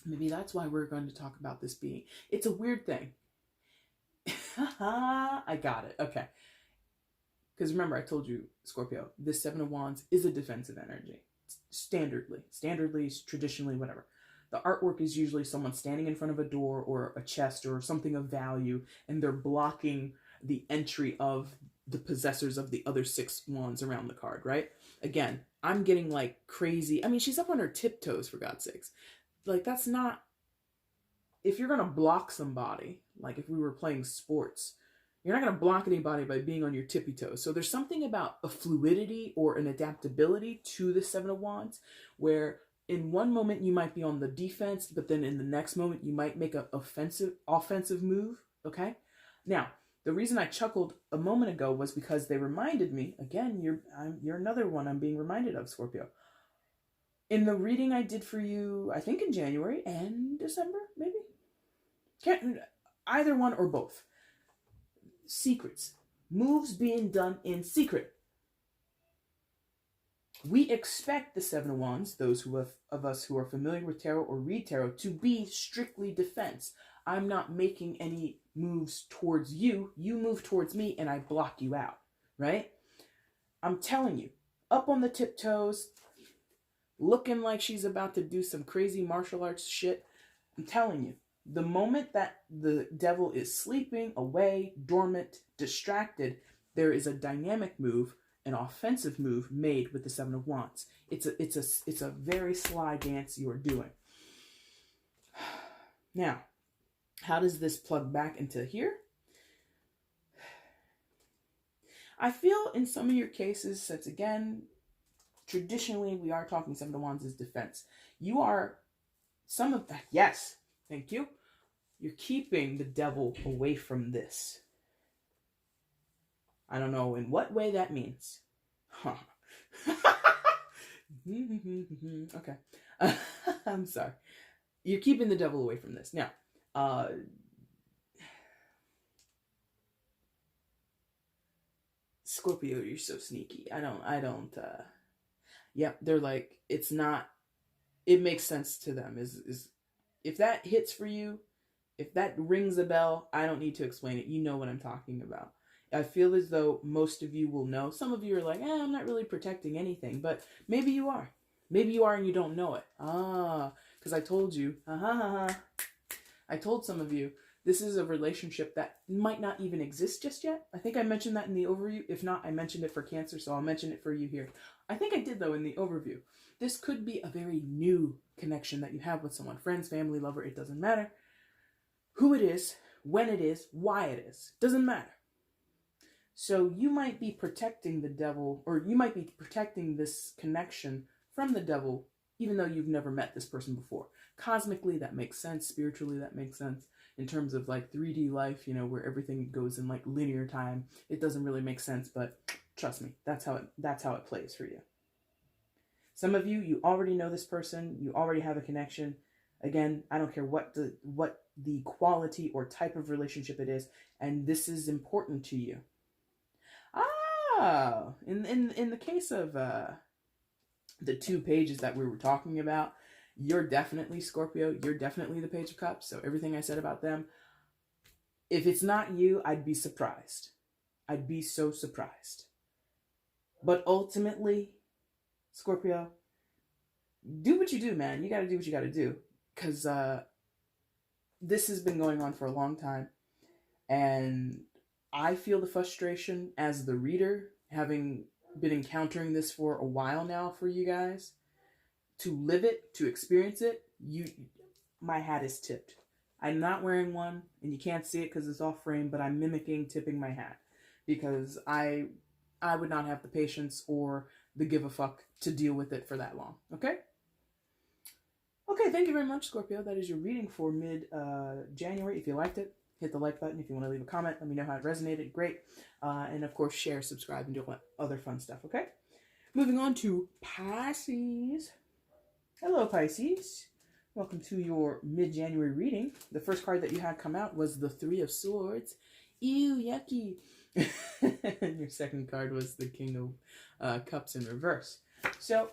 maybe that's why we're going to talk about this being. It's a weird thing. I got it. Okay. Because remember, I told you, Scorpio, this Seven of Wands is a defensive energy. Standardly, traditionally, whatever. The artwork is usually someone standing in front of a door or a chest or something of value, and they're blocking the entry of the possessors of the other 6 wands around the card, right? Again, I'm getting like crazy. I mean, she's up on her tiptoes, for God's sakes. Like, that's not, if you're going to block somebody, like if we were playing sports, you're not going to block anybody by being on your tippy toes. So there's something about a fluidity or an adaptability to the Seven of Wands where in one moment you might be on the defense, but then in the next moment you might make an offensive move. Okay. Now, the reason I chuckled a moment ago was because they reminded me, again, you're another one I'm being reminded of, Scorpio. In the reading I did for you, I think in January and December, maybe? Either one or both. Secrets. Moves being done in secret. We expect the Seven of Wands, those of us who are familiar with tarot or read tarot, to be strictly defense. I'm not making any moves towards you. You move towards me and I block you out, right? I'm telling you, up on the tiptoes, looking like she's about to do some crazy martial arts shit. I'm telling you, the moment that the devil is sleeping, away, dormant, distracted, there is a dynamic move, an offensive move made with the Seven of Wands. It's a very sly dance you are doing. Now, how does this plug back into here? I feel in some of your cases, since again, traditionally we are talking Seven of Wands as defense. You are some of that. Yes, thank you. You're keeping the devil away from this. I don't know in what way that means. Huh. Okay. I'm sorry. You're keeping the devil away from this. Now, Scorpio, you're so sneaky. Yep, they're like, it's not, it makes sense to them. Is if that hits for you, if that rings a bell, I don't need to explain it. You know what I'm talking about. I feel as though most of you will know. Some of you are like, I'm not really protecting anything, but maybe you are. Maybe you are and you don't know it. Because I told you, I told some of you, this is a relationship that might not even exist just yet. I think I mentioned that in the overview. If not, I mentioned it for Cancer, so I'll mention it for you here. I think I did, though, in the overview. This could be a very new connection that you have with someone. Friends, family, lover, it doesn't matter. Who it is, when it is, why it is. Doesn't matter. So you might be protecting the devil, or you might be protecting this connection from the devil, even though you've never met this person before. Cosmically, that makes sense. Spiritually, that makes sense. In terms of like 3D life, you know, where everything goes in like linear time, it doesn't really make sense, but trust me, that's how it plays for you. Some of you, you already know this person, you already have a connection. Again, I don't care what the quality or type of relationship it is, and this is important to you. In the case of the two pages that we were talking about, you're definitely Scorpio. You're definitely the Page of Cups. So everything I said about them, if it's not you, I'd be surprised. I'd be so surprised. But ultimately, Scorpio, do what you do, man. You got to do what you got to do. Because this has been going on for a long time. And I feel the frustration as the reader, having been encountering this for a while now for you guys. To live it, to experience it, my hat is tipped. I'm not wearing one, and you can't see it because it's off frame, but I'm mimicking tipping my hat. Because I would not have the patience or the give a fuck to deal with it for that long. Okay? Okay, thank you very much, Scorpio. That is your reading for mid-January. If you liked it, hit the like button. If you want to leave a comment, let me know how it resonated. Great. And of course, share, subscribe, and do other fun stuff, okay? Moving on to Pisces. Hello, Pisces. Welcome to your mid-January reading. The first card that you had come out was the Three of Swords. Ew, yucky. And your second card was the King of Cups in reverse. So,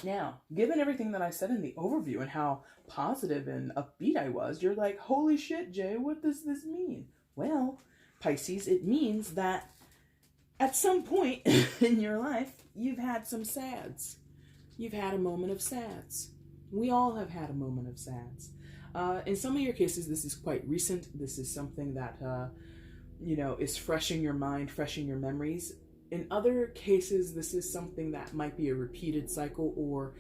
now, given everything that I said in the overview and how positive and upbeat I was, you're like, holy shit, Jay, what does this mean? Well, Pisces, it means that at some point in your life, you've had some sads. You've had a moment of sads. We all have had a moment of sads. In some of your cases, this is quite recent. This is something that, is fresh in your mind, fresh in your memories. In other cases, this is something that might be a repeated cycle, or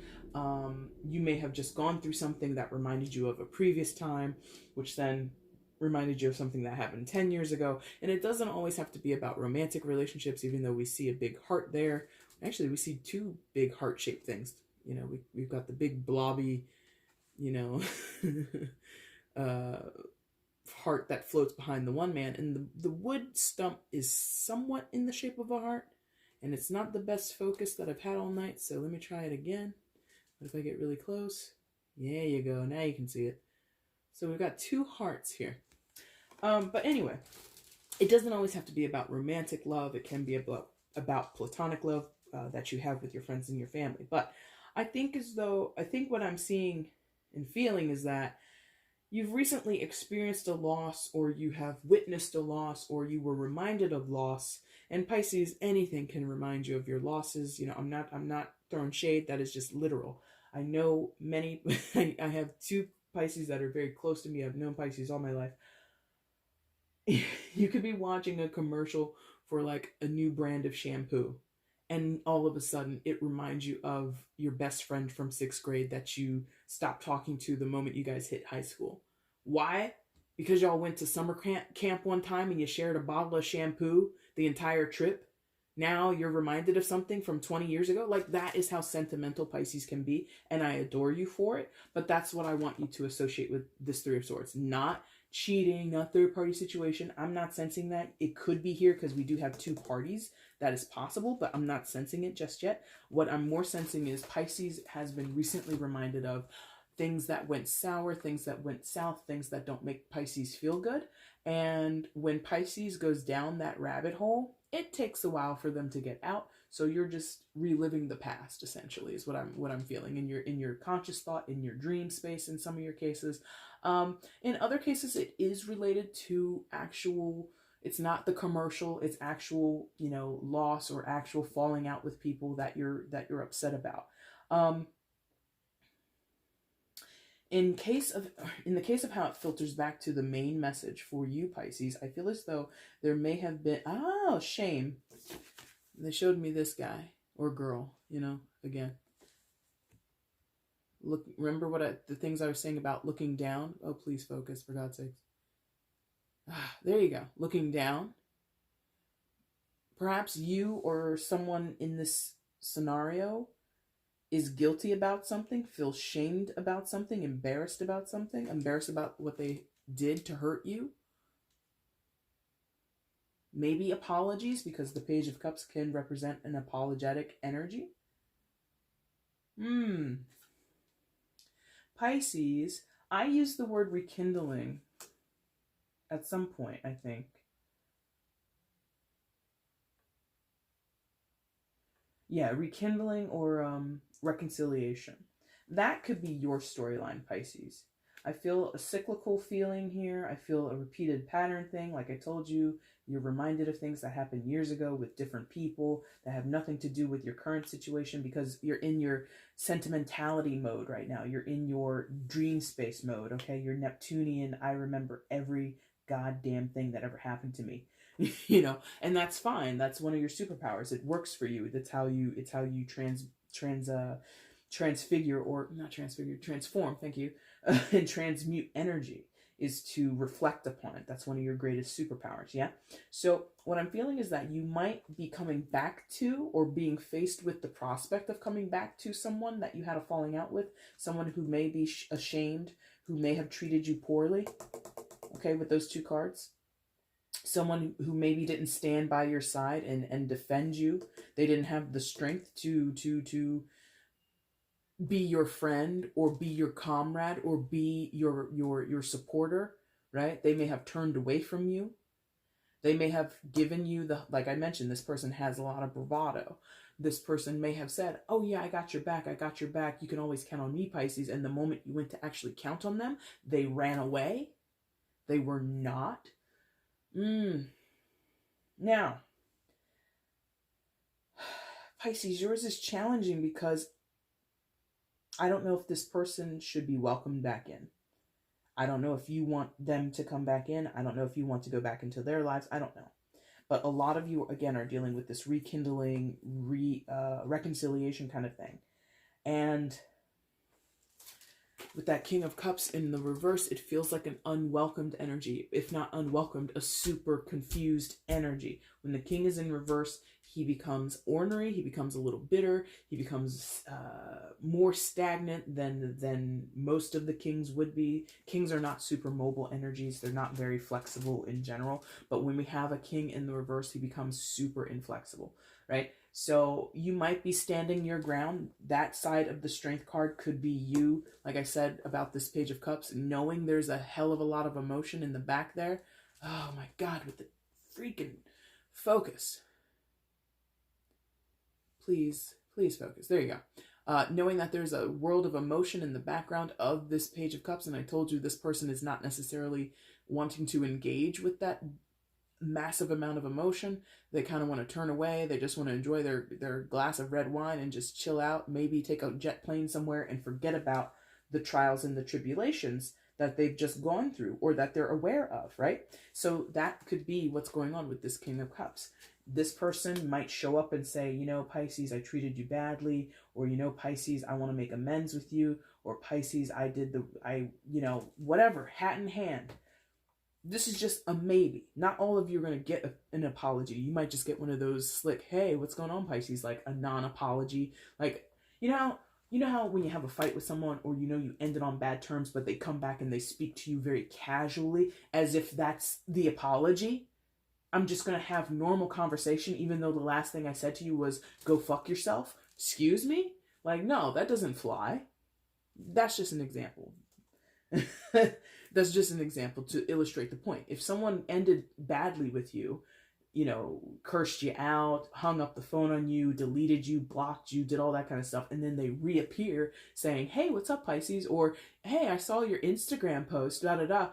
you may have just gone through something that reminded you of a previous time, which then reminded you of something that happened 10 years ago. And it doesn't always have to be about romantic relationships, even though we see a big heart there. Actually, we see two big heart-shaped things. You know, we've got the big blobby, you know, heart that floats behind the one man, and the wood stump is somewhat in the shape of a heart, and it's not the best focus that I've had all night, so let me try it again. What if I get really close? There you go, now you can see it. So we've got two hearts here. But anyway, it doesn't always have to be about romantic love. It can be about platonic love that you have with your friends and your family. But I think what I'm seeing and feeling is that you've recently experienced a loss, or you have witnessed a loss, or you were reminded of loss. And Pisces, anything can remind you of your losses. You know, I'm not throwing shade. That is just literal. I know many, I have two Pisces that are very close to me. I've known Pisces all my life. You could be watching a commercial for like a new brand of shampoo, and all of a sudden it reminds you of your best friend from 6th grade that you stopped talking to the moment you guys hit high school. Why? Because y'all went to summer camp one time and you shared a bottle of shampoo the entire trip. Now you're reminded of something from 20 years ago. Like, that is how sentimental Pisces can be, and I adore you for it. But that's what I want you to associate with this Three of Swords. Not cheating, not third-party situation. I'm not sensing that. It could be here because we do have two parties. That is possible, but I'm not sensing it just yet. What I'm more sensing is Pisces has been recently reminded of things that went sour, things that went south, things that don't make Pisces feel good. And when Pisces goes down that rabbit hole, it takes a while for them to get out. So you're just reliving the past, essentially, is what I'm feeling in your conscious thought, in your dream space, in some of your cases. In other cases, it is related to actual. It's not the commercial. It's actual, you know, loss or actual falling out with people that you're upset about. In the case of how it filters back to the main message for you, Pisces, I feel as though there may have been, shame. They showed me this guy or girl, you know, again. Look, remember the things I was saying about looking down? Oh, please focus, for God's sakes. There you go. Looking down. Perhaps you or someone in this scenario is guilty about something, feels shamed about something, embarrassed about something, embarrassed about what they did to hurt you. Maybe apologies, because the Page of Cups can represent an apologetic energy. Pisces, I use the word rekindling at some point, I think. Yeah, rekindling or reconciliation. That could be your storyline, Pisces. I feel a cyclical feeling here. I feel a repeated pattern thing. Like I told you, you're reminded of things that happened years ago with different people that have nothing to do with your current situation, because you're in your sentimentality mode right now. You're in your dream space mode, okay? You're Neptunian. I remember every goddamn thing that ever happened to me. You know, and that's fine. That's one of your superpowers. It works for you. It's how you transfigure, or not transfigure, transform, thank you, and transmute energy, is to reflect upon it. That's one of your greatest superpowers, yeah? So what I'm feeling is that you might be coming back to, or being faced with the prospect of coming back to someone that you had a falling out with, someone who may be ashamed, who may have treated you poorly, okay, with those two cards. Someone who maybe didn't stand by your side and defend you. They didn't have the strength to be your friend, or be your comrade, or be your supporter, right? They may have turned away from you. They may have given you like I mentioned, this person has a lot of bravado. This person may have said, oh yeah, I got your back. I got your back. You can always count on me, Pisces. And the moment you went to actually count on them, they ran away. They were not. Now, Pisces, yours is challenging because I don't know if this person should be welcomed back in. I don't know if you want them to come back in. I don't know if you want to go back into their lives. I don't know. But a lot of you, again, are dealing with this rekindling, reconciliation kind of thing. And with that King of Cups in the reverse, it feels like an unwelcomed energy. If not unwelcomed, a super confused energy. When the King is in reverse, he becomes ornery, he becomes a little bitter, he becomes more stagnant than most of the kings would be. Kings are not super mobile energies. They're not very flexible in general. But when we have a king in the reverse, he becomes super inflexible, right? So you might be standing your ground. That side of the strength card could be you, like I said about this Page of Cups, knowing there's a hell of a lot of emotion in the back there. Oh my God, with the freaking focus. Please focus. There you go. Knowing that there's a world of emotion in the background of this Page of Cups, and I told you this person is not necessarily wanting to engage with that massive amount of emotion. They kind of want to turn away. They just want to enjoy their glass of red wine and just chill out, maybe take a jet plane somewhere and forget about the trials and the tribulations that they've just gone through or that they're aware of, right? So that could be what's going on with this King of Cups. This person might show up and say, you know, Pisces, I treated you badly, or, you know, Pisces, I want to make amends with you, or Pisces, whatever, hat in hand. This is just a maybe. Not all of you are going to get an apology. You might just get one of those slick, hey, what's going on, Pisces? Like a non-apology. Like, you know how when you have a fight with someone, or you ended on bad terms, but they come back and they speak to you very casually as if that's the apology? I'm just going to have normal conversation even though the last thing I said to you was go fuck yourself. Excuse me? Like, no, that doesn't fly. That's just an example. That's just an example to illustrate the point. If someone ended badly with you, cursed you out, hung up the phone on you, deleted you, blocked you, did all that kind of stuff, and then they reappear saying, hey, what's up, Pisces? Or, hey, I saw your Instagram post, da-da-da,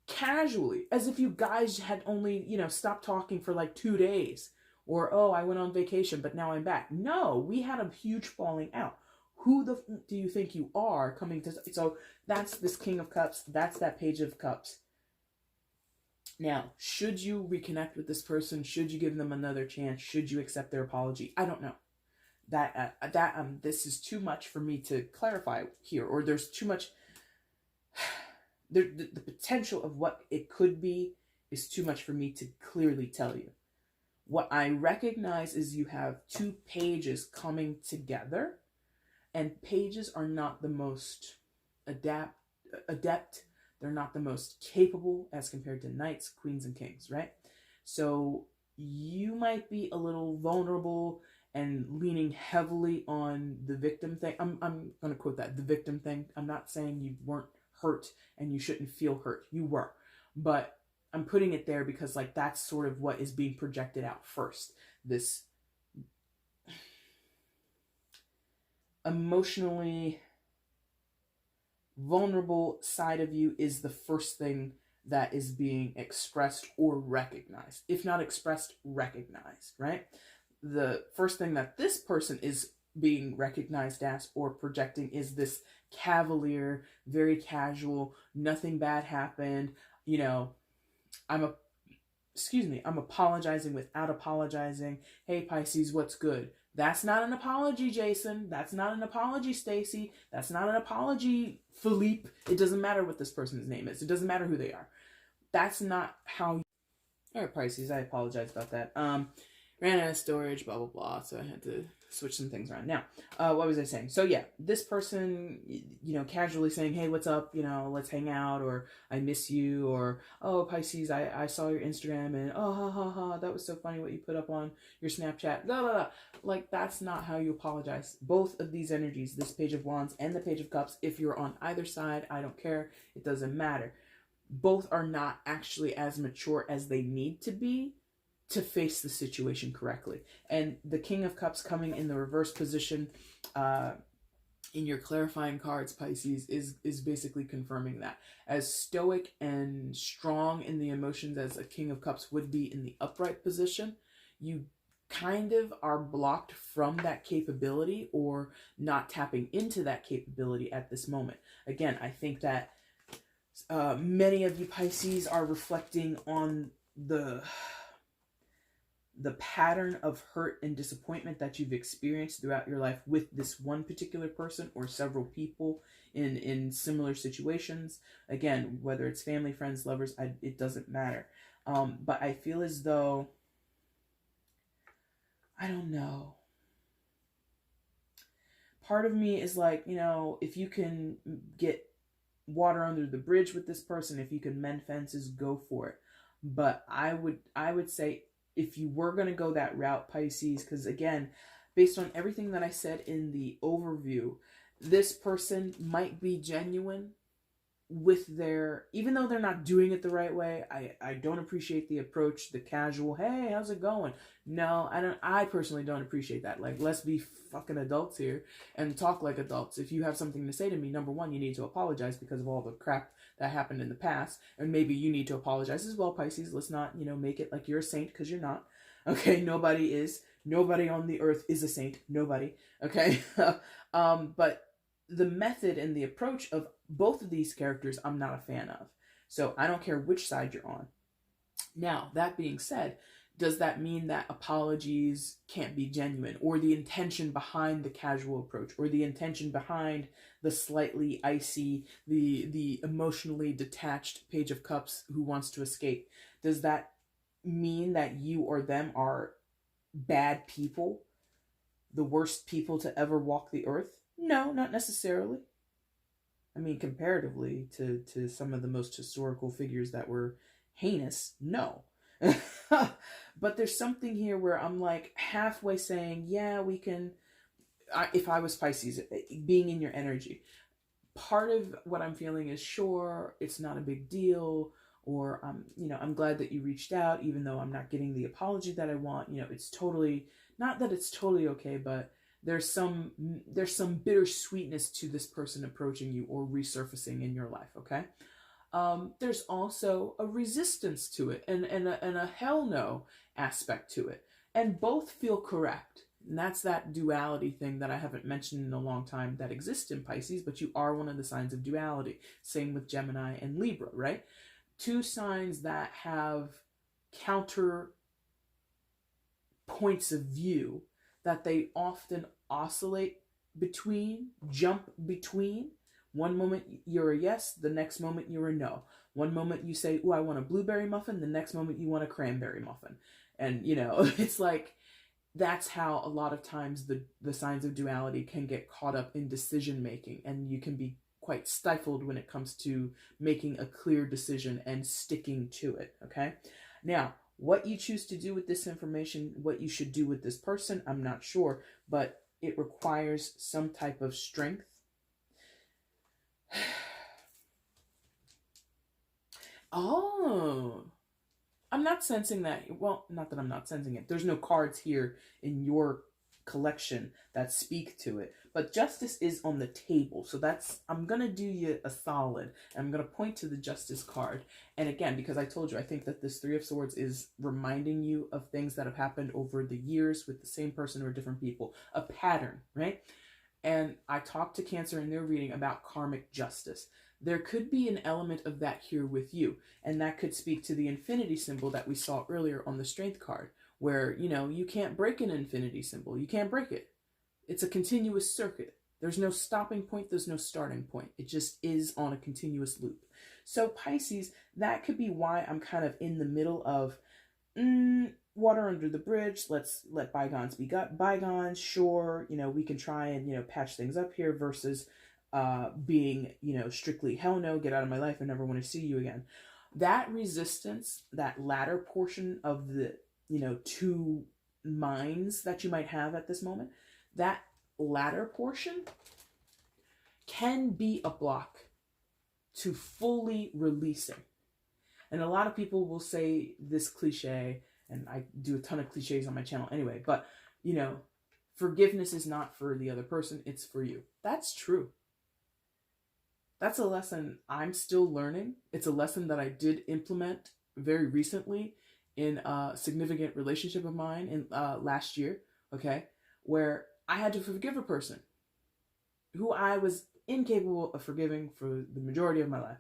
casually, as if you guys had only, stopped talking for like 2 days. Or, oh, I went on vacation, but now I'm back. No, we had a huge falling out. Who do you think you are coming to... So that's this King of Cups. That's that Page of Cups. Now, should you reconnect with this person? Should you give them another chance? Should you accept their apology? I don't know. This is too much for me to clarify here. Or there's too much... The potential of what it could be is too much for me to clearly tell you. What I recognize is you have 2 pages coming together. And pages are not the most adept. They're not the most capable as compared to knights, queens, and kings, right? So you might be a little vulnerable and leaning heavily on the victim thing. I'm going to quote that, the victim thing. I'm not saying you weren't hurt and you shouldn't feel hurt. You were. But I'm putting it there because that's sort of what is being projected out first. This emotionally vulnerable side of you is the first thing that is being expressed or recognized. If not expressed, recognized, right? The first thing that this person is being recognized as or projecting is this cavalier, very casual, nothing bad happened, I'm apologizing without apologizing. Hey, Pisces, what's good? That's not an apology, Jason. That's not an apology, Stacy. That's not an apology, Philippe. It doesn't matter what this person's name is. It doesn't matter who they are. That's not how... All right, Pisces, I apologize about that. Ran out of storage, blah, blah, blah. So I had to switch some things around. Now, what was I saying? So yeah, this person, casually saying, hey, what's up? Let's hang out, or I miss you, or, oh, Pisces, I saw your Instagram and, oh, ha, ha, ha, that was so funny what you put up on your Snapchat, blah, blah, blah. That's not how you apologize. Both of these energies, this Page of Wands and the Page of Cups, if you're on either side, I don't care. It doesn't matter. Both are not actually as mature as they need to be to face the situation correctly. And the King of Cups coming in the reverse position in your clarifying cards, Pisces, is basically confirming that. As stoic and strong in the emotions as a King of Cups would be in the upright position, you kind of are blocked from that capability or not tapping into that capability at this moment. Again, I think that many of you Pisces are reflecting on the pattern of hurt and disappointment that you've experienced throughout your life with this one particular person or several people in similar situations. Again, whether it's family, friends, lovers, it doesn't matter. But I feel as though I don't know. Part of me is like, if you can get water under the bridge with this person, if you can mend fences, go for it. But I would say, if you were going to go that route, Pisces, because again, based on everything that I said in the overview, this person might be genuine with their, even though they're not doing it the right way. I don't appreciate the approach, the casual, hey, how's it going? No, I personally don't appreciate that. Like, let's be fucking adults here and talk like adults. If you have something to say to me, number one, you need to apologize because of all the crap that happened in the past, and maybe you need to apologize as well, Pisces. Let's not, make it like you're a saint, because you're not. Okay, nobody on the earth is a saint. Nobody. Okay. But the method and the approach of both of these characters, I'm not a fan of. So I don't care which side you're on. Now, that being said, does that mean that apologies can't be genuine, or the intention behind the casual approach, or the intention behind the slightly icy, the emotionally detached Page of Cups who wants to escape? Does that mean that you or them are bad people, the worst people to ever walk the earth? No, not necessarily. I mean, comparatively to some of the most historical figures that were heinous, no. But there's something here where I'm like halfway saying, yeah, we can, if I was Pisces, being in your energy, part of what I'm feeling is, sure, it's not a big deal, or I'm glad that you reached out, even though I'm not getting the apology that I want. It's totally, not that it's totally okay, but there's some bittersweetness to this person approaching you or resurfacing in your life. Okay. There's also a resistance to it, and a hell no aspect to it, and both feel correct. And that's that duality thing that I haven't mentioned in a long time that exists in Pisces, but you are one of the signs of duality. Same with Gemini and Libra, right? Two signs that have counter points of view that they often oscillate between, jump between. One moment you're a yes, the next moment you're a no. One moment you say, "Ooh, I want a blueberry muffin," the next moment you want a cranberry muffin. And, it's like, that's how a lot of times the signs of duality can get caught up in decision making, and you can be quite stifled when it comes to making a clear decision and sticking to it. Okay. Now, what you choose to do with this information, what you should do with this person, I'm not sure, but it requires some type of strength. Oh, I'm not sensing that. Well, not that I'm not sensing it. There's no cards here in your collection that speak to it, but justice is on the table. So I'm going to do you a solid. I'm going to point to the justice card. And again, because I told you, I think that this Three of Swords is reminding you of things that have happened over the years with the same person or different people, a pattern, right? And I talked to Cancer in their reading about karmic justice. There could be an element of that here with you, and that could speak to the infinity symbol that we saw earlier on the strength card, where, you can't break an infinity symbol. You can't break it. It's a continuous circuit. There's no stopping point. There's no starting point. It just is on a continuous loop. So Pisces, that could be why I'm kind of in the middle of, water under the bridge. Let's let bygones be bygones. Sure, we can try and, patch things up here, versus being, strictly hell no, get out of my life, I never want to see you again. That resistance, that latter portion of the, two minds that you might have at this moment, that latter portion can be a block to fully releasing. And a lot of people will say this cliche, and I do a ton of cliches on my channel anyway, but, forgiveness is not for the other person, it's for you. That's true. That's a lesson I'm still learning. It's a lesson that I did implement very recently in a significant relationship of mine in last year, okay, where I had to forgive a person who I was incapable of forgiving for the majority of my life.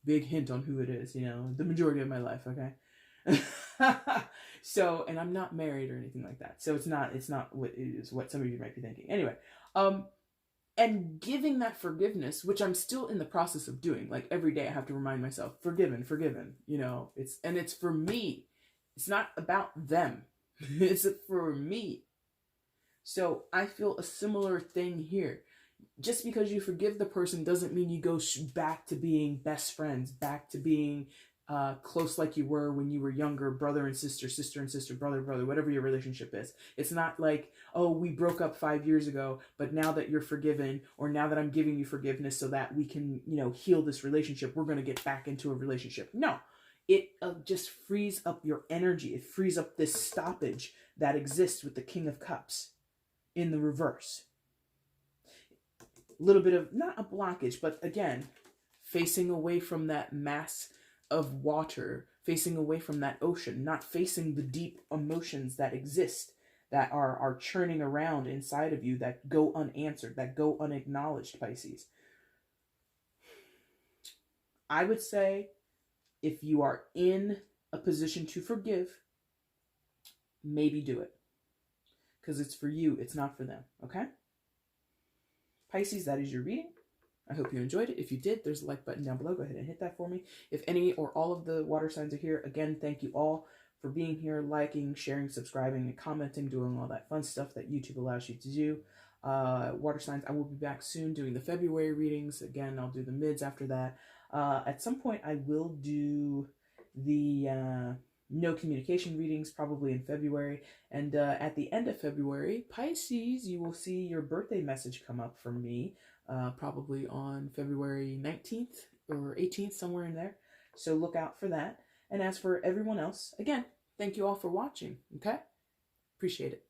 Big hint on who it is, the majority of my life, okay? So, and I'm not married or anything like that. So it's not what some of you might be thinking. Anyway, and giving that forgiveness, which I'm still in the process of doing, like every day I have to remind myself, forgiven, it's for me. It's not about them. It's for me. So I feel a similar thing here. Just because you forgive the person doesn't mean you go back to being best friends, back to being close like you were when you were younger, brother and sister, sister and sister, brother, brother, whatever your relationship is. It's not like, oh, we broke up 5 years ago, but now that you're forgiven, or now that I'm giving you forgiveness so that we can, heal this relationship, we're going to get back into a relationship. No, it just frees up your energy. It frees up this stoppage that exists with the King of Cups in the reverse. A little bit of, not a blockage, but again, facing away from that mass of water, facing away from that ocean, not facing the deep emotions that exist, that are churning around inside of you, that go unanswered, that go unacknowledged, Pisces. I would say if you are in a position to forgive, maybe do it. Because it's for you, it's not for them, okay? Pisces, that is your reading. I hope you enjoyed it. If you did, there's a like button down below. Go ahead and hit that for me. If any or all of the water signs are here, again, thank you all for being here, liking, sharing, subscribing, and commenting, doing all that fun stuff that YouTube allows you to do. Water signs, I will be back soon doing the February readings. Again, I'll do the mids after that. At some point, I will do the no communication readings, probably in February. And at the end of February, Pisces, you will see your birthday message come up from me. Probably on February 19th or 18th, somewhere in there. So look out for that. And as for everyone else, again, thank you all for watching, okay? Appreciate it.